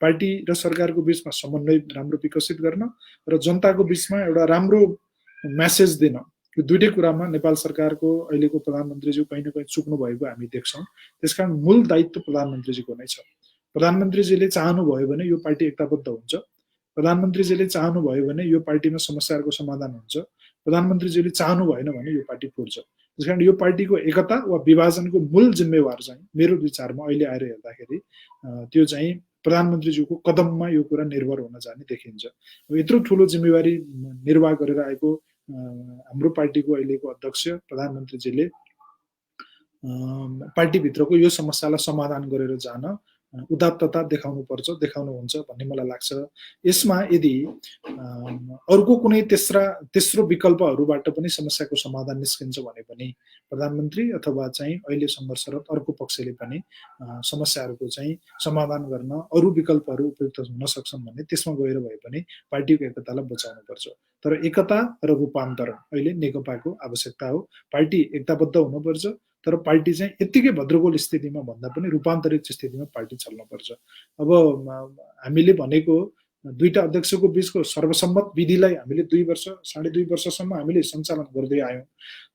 पार्टी र सरकारको बीचमा समन्वय राम्रो विकसित गर्न र जनताको बीचमा एउटा राम्रो मेसेज दिन, यो दुईटै कुरामा नेपाल सरकारको अहिलेको प्रधानमन्त्रीज्यू कहीँ न कहीँ चुक्नु भएको हामी देख्छौँ। त्यसकारण मूल दायित्व प्रधानमन्त्रीजीको नै छ। प्रधानमन्त्रीजीले चाहनुभयो भने यो पार्टी एकताबद्ध हुन्छ। प्रधानमन्त्रीजीले चाहनुभयो भने यो पार्टीमा समस्याहरूको समाधान हुन्छ। प्रधानमन्त्रीजीले चाहनु भएन भने यो पार्टी फुट्छ। त्यसकारण यो पार्टीको एकता वा विभाजनको मूल जिम्मेवार चाहिँ मेरो विचारमा अहिले आएर हेर्दाखेरि त्यो चाहिँ प्रधानमन्त्रीज्यूको कदममा यो कुरा निर्भर हुन जाने देखिन्छ। यत्रो ठुलो जिम्मेवारी निर्वाह गरेर आएको हाम्रो पार्टीको अहिलेको अध्यक्ष प्रधानमन्त्रीजीले पार्टीभित्रको यो समस्यालाई समाधान गरेर जान उदात्तता देखाउनुहुन्छ भन्ने मलाई लाग्छ। यसमा यदि अर्को कुनै तेस्रो विकल्पहरूबाट पनि समस्याको समाधान निस्किन्छ भने पनि प्रधानमन्त्री अथवा चाहिँ अहिले सङ्घर्षरत अर्को पक्षले पनि समस्याहरूको चाहिँ समाधान गर्न अरू विकल्पहरू उपयुक्त हुन सक्छन् भने त्यसमा गएर भए पनि पार्टीको एकतालाई बचाउनुपर्छ। तर एकता र रूपान्तरण अहिले नेकपाको आवश्यकता हो। पार्टी एकताबद्ध हुनुपर्छ, तर पार्टी चाहिँ यत्तिकै भद्रगोल स्थितिमा भन्दा पनि रूपान्तरित स्थितिमा पार्टी चल्नुपर्छ। अब हामीले भनेको दुईटा अध्यक्षको बीचको सर्वसम्मत विधिलाई हामीले 2 वर्ष 2.5 वर्षसम्म हामीले सञ्चालन गर्दै आयौँ।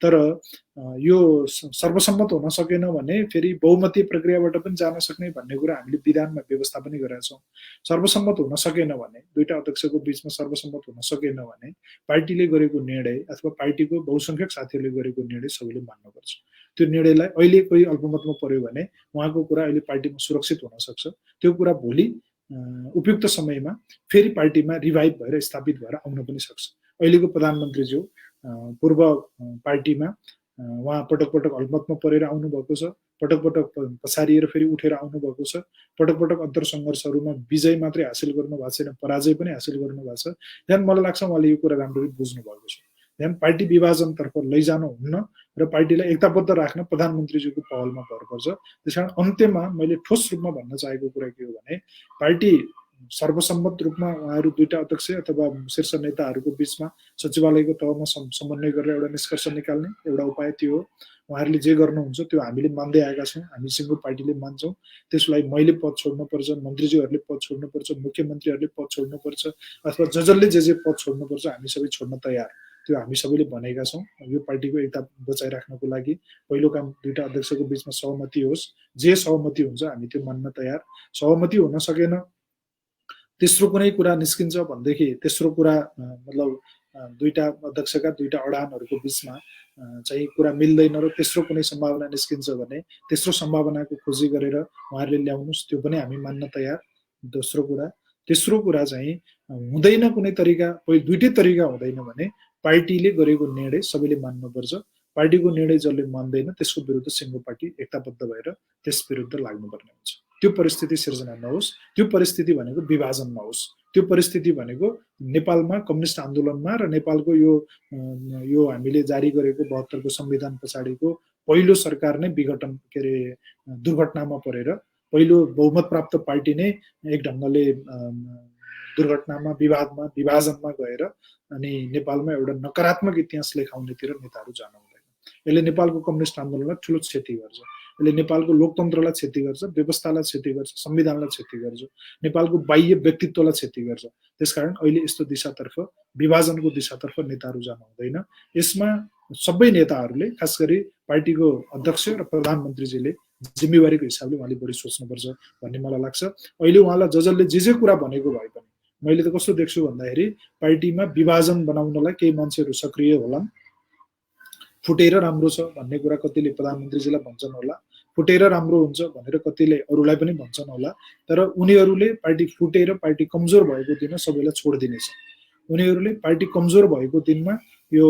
तर यो सर्वसम्मत हुन सकेन भने फेरि बहुमतीय प्रक्रियाबाट पनि जान सक्ने भन्ने कुरा हामीले विधानमा व्यवस्था पनि गरेका छौँ। सर्वसम्मत हुन सकेन भने, दुईटा अध्यक्षको बीचमा सर्वसम्मत हुन सकेन भने पार्टीले गरेको निर्णय अथवा पार्टीको बहुसंख्यक साथीहरूले गरेको निर्णय सबैले मान्नुपर्छ। त्यो निर्णयलाई अहिले कोही अल्पमतमा पर्यो भने उहाँको कुरा अहिले पार्टीमा सुरक्षित हुन सक्छ। त्यो कुरा भोलि उपयुक्त समयमा फेरि पार्टीमा रिभाइभ भएर स्थापित भएर आउन पनि सक्छ। अहिलेको प्रधानमन्त्रीज्यू पूर्व पार्टीमा उहाँ पटक पटक अल्पमतमा परेर आउनुभएको छ, पटक पटक पछारिएर फेरि उठेर आउनुभएको छ, पटक पटक अन्तर सङ्घर्षहरूमा विजय मात्रै हासिल गर्नु भएको छैन, पराजय पनि हासिल गर्नु भएको छ। त्यहाँ मलाई लाग्छ उहाँले यो कुरा राम्ररी बुझ्नु भएको छ। त्यहाँ पार्टी विभाजनतर्फ लैजानु हुन्न र पार्टीलाई एकताबद्ध राख्न प्रधानमन्त्रीज्यूको पहलमा भर पर्छ। त्यसकारण अन्त्यमा मैले ठोस रूपमा भन्न चाहेको कुरा के हो भने पार्टी सर्वसम्मत रूपमा उहाँहरू दुईटा अध्यक्ष अथवा शीर्ष नेताहरूको बीचमा सचिवालयको तहमा समन्वय गरेर एउटा निष्कर्ष निकाल्ने एउटा उपाय त्यो हो। उहाँहरूले जे गर्नुहुन्छ त्यो हामीले मान्दै आएका छौँ, हामी सिङ्गो पार्टीले मान्छौँ। त्यसलाई मैले पद छोड्नुपर्छ, मन्त्रीज्यूहरूले पद छोड्नुपर्छ, मुख्यमन्त्रीहरूले पद छोड्नुपर्छ अथवा जसले जे पद छोड्नुपर्छ हामी सबै छोड्न तयार, त्यो हामी सबैले भनेका छौँ। यो पार्टीको एकता बचाइराख्नको लागि पहिलो काम दुईटा अध्यक्षको बीचमा सहमति होस्, जे सहमति हुन्छ हामी त्यो मान्न तयार। सहमति हुन सकेन, तेस्रो कुनै कुरा निस्किन्छ भनेदेखि तेस्रो कुरा मतलब दुईटा अध्यक्षका दुईटा अडानहरूको बीचमा चाहिँ कुरा मिल्दैन र तेस्रो कुनै सम्भावना निस्किन्छ भने तेस्रो सम्भावनाको खोजी गरेर उहाँहरूले ल्याउनुहोस्, त्यो पनि हामी मान्न तयार। दोस्रो कुरा। तेस्रो कुरा चाहिँ हुँदैन कुनै तरिका, दुईटै तरिका हुँदैन भने पार्टीले गरेको निर्णय सबैले मान्नुपर्छ। पार्टीको निर्णय जसले मान्दैन त्यसको विरुद्ध सिङ्गो पार्टी एकताबद्ध भएर त्यस विरुद्ध लाग्नुपर्ने हुन्छ। त्यो परिस्थिति सिर्जना नहोस्, त्यो परिस्थिति भनेको विभाजन नहोस्, त्यो परिस्थिति भनेको नेपालमा कम्युनिस्ट आन्दोलनमा र नेपालको यो हामीले जारी गरेको 72 को संविधान पछाडिको पहिलो सरकार नै विघटन के अरे दुर्घटनामा परेर पहिलो बहुमत प्राप्त पार्टी नै एक ढङ्गले दुर्घटनामा विवादमा विभाजनमा गएर अनि नेपालमा एउटा नकारात्मक इतिहास लेखाउनेतिर नेताहरू जानु हुँदैन। यसले नेपालको कम्युनिस्ट आन्दोलनलाई ठुलो क्षति गर्छ, यसले नेपालको लोकतन्त्रलाई क्षति गर्छ, व्यवस्थालाई क्षति गर्छ, संविधानलाई क्षति गर्छ, नेपालको बाह्य व्यक्तित्वलाई क्षति गर्छ। त्यसकारण अहिले यस्तो दिशातर्फ विभाजनको दिशातर्फ नेताहरू जानु हुँदैन। यसमा सबै नेताहरूले खास गरी पार्टीको अध्यक्ष र प्रधानमन्त्रीजीले जिम्मेवारीको हिसाबले उहाँले बढी सोच्नुपर्छ भन्ने मलाई लाग्छ। अहिले उहाँलाई जसले जे कुरा भनेको भए पनि मैले त कस्तो देख्छु भन्दाखेरि पार्टीमा विभाजन बनाउनलाई केही मान्छेहरू सक्रिय होलान्, फुटेर राम्रो छ भन्ने कुरा कतिले प्रधानमन्त्रीजीलाई भन्छन् होला, फुटेर राम्रो हुन्छ भनेर कतिले अरूलाई पनि भन्छन् होला। तर उनीहरूले पार्टी फुटेर पार्टी कमजोर भएको दिन सबैलाई छोडिदिनेछ। उनीहरूले पार्टी कमजोर भएको दिनमा यो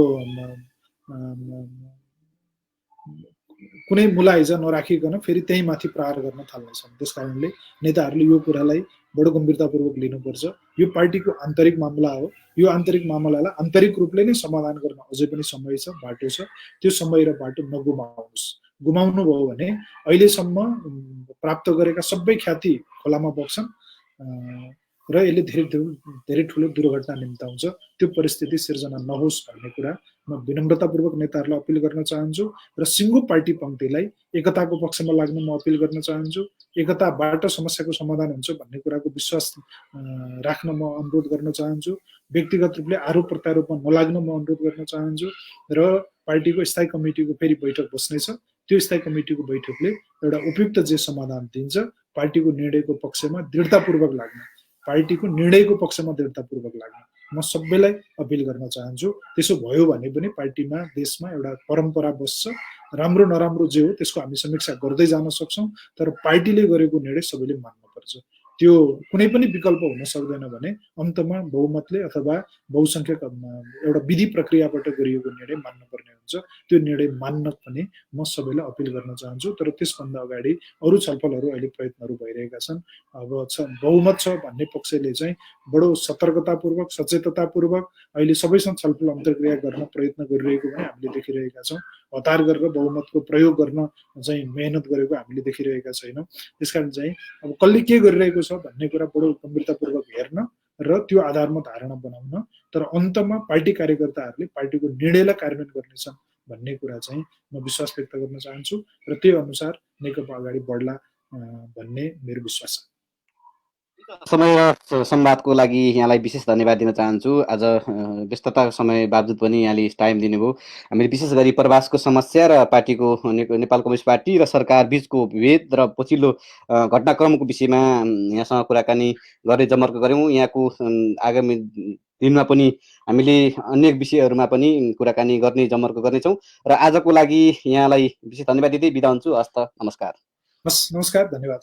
कुनै मुलाहिजा नराखिकन फेरि त्यही माथि प्रहार गर्न थाल्नेछन्। त्यसकारणले नेताहरूले यो कुरालाई बडो गम्भीरतापूर्वक लिनुपर्छ। यो पार्टीको आन्तरिक मामला हो। यो आन्तरिक मामलालाई आन्तरिक रूपले नै समाधान गर्न अझै पनि समय छ, बाटो छ। त्यो समय र बाटो नगुमाउनुहोस्। गुमाउनु भयो भने अहिलेसम्म प्राप्त गरेका सबै ख्याति खोलामा बग्छन् र यसले धेरै ठुलो दुर्घटना निम्ताउँछ। त्यो परिस्थिति सिर्जना नहोस् भन्ने कुरा म विनम्रतापूर्वक नेताहरूलाई अपिल गर्न चाहन्छु र सिङ्गो पार्टी पङ्क्तिलाई एकताको पक्षमा लाग्न म अपिल गर्न चाहन्छु। एकताबाट समस्याको समाधान हुन्छ भन्ने कुराको विश्वास राख्न म अनुरोध गर्न चाहन्छु। व्यक्तिगत रूपले आरोप प्रत्यारोपमा नलाग्न म अनुरोध गर्न चाहन्छु र पार्टीको स्थायी कमिटीको फेरि बैठक बस्नेछ। त्यो स्थायी कमिटीको बैठकले एउटा उपयुक्त जे समाधान दिन्छ पार्टीको निर्णयको पक्षमा दृढतापूर्वक लाग्न, पार्टीको निर्णयको पक्षमा दृढतापूर्वक लाग्न म सबैलाई अपिल गर्न चाहन्छु। त्यसो भयो भने पनि पार्टीमा देशमा एउटा परम्परा बस्छ। राम्रो नराम्रो जे हो त्यसको हामी समीक्षा गर्दै जान सक्छौँ, तर पार्टीले गरेको निर्णय सबैले मान्नुपर्छ। त्यो कुनै पनि विकल्प हुन सक्दैन भने अन्तमा बहुमतले अथवा बहुसंख्यक एउटा विधि प्रक्रियाबाट गरिएको निर्णय मान्नुपर्ने हुन्छ। त्यो निर्णय मान्न पनि म सबैलाई अपिल गर्न चाहन्छु। तर त्यसभन्दा अगाडि अरू छलफलहरू अहिले प्रयत्नहरू भइरहेका छन्। अब बहुमत छ भन्ने पक्षले चाहिँ बडो सतर्कतापूर्वक सचेततापूर्वक अहिले सबैसँग छलफल अन्तर्क्रिया गर्न प्रयत्न गरिरहेको पनि हामीले देखिरहेका छौँ। हतार गरेर बहुमतको प्रयोग गर्न चाहिँ मेहनत गरेको हामीले देखिरहेका छैनौँ। त्यसकारण चाहिँ अब कसले के गरिरहेको छ भन्ने कुरा बडो गम्भीरतापूर्वक हेर्न र त्यो आधारमा धारणा बनाउन, तर अन्तमा पार्टी कार्यकर्ताहरूले पार्टीको निर्णयलाई कार्यान्वयन गर्नेछन् भन्ने कुरा चाहिँ म विश्वास व्यक्त गर्न चाहन्छु र त्यही अनुसार नेकपा अगाडि बढ्ला भन्ने मेरो विश्वास छ। समय र संवादको लागि यहाँलाई विशेष धन्यवाद दिन चाहन्छु। आज व्यस्तता समय बावजुद पनि यहाँले टाइम दिनुभयो। हामीले विशेष गरी प्रवासको समस्या र पार्टीको नेपाल कम्युनिस्ट पार्टी र सरकार बिचको विभेद र पछिल्लो घटनाक्रमको विषयमा यहाँसँग कुराकानी गर्ने जमर्को गऱ्यौँ। यहाँको आगामी दिनमा पनि हामीले अन्य विषयहरूमा पनि कुराकानी गर्ने जमर्को गर्नेछौँ र आजको लागि यहाँलाई विशेष धन्यवाद दिँदै बिदा हुन्छु। हस्त, नमस्कार। हस्, नमस्कार, धन्यवाद।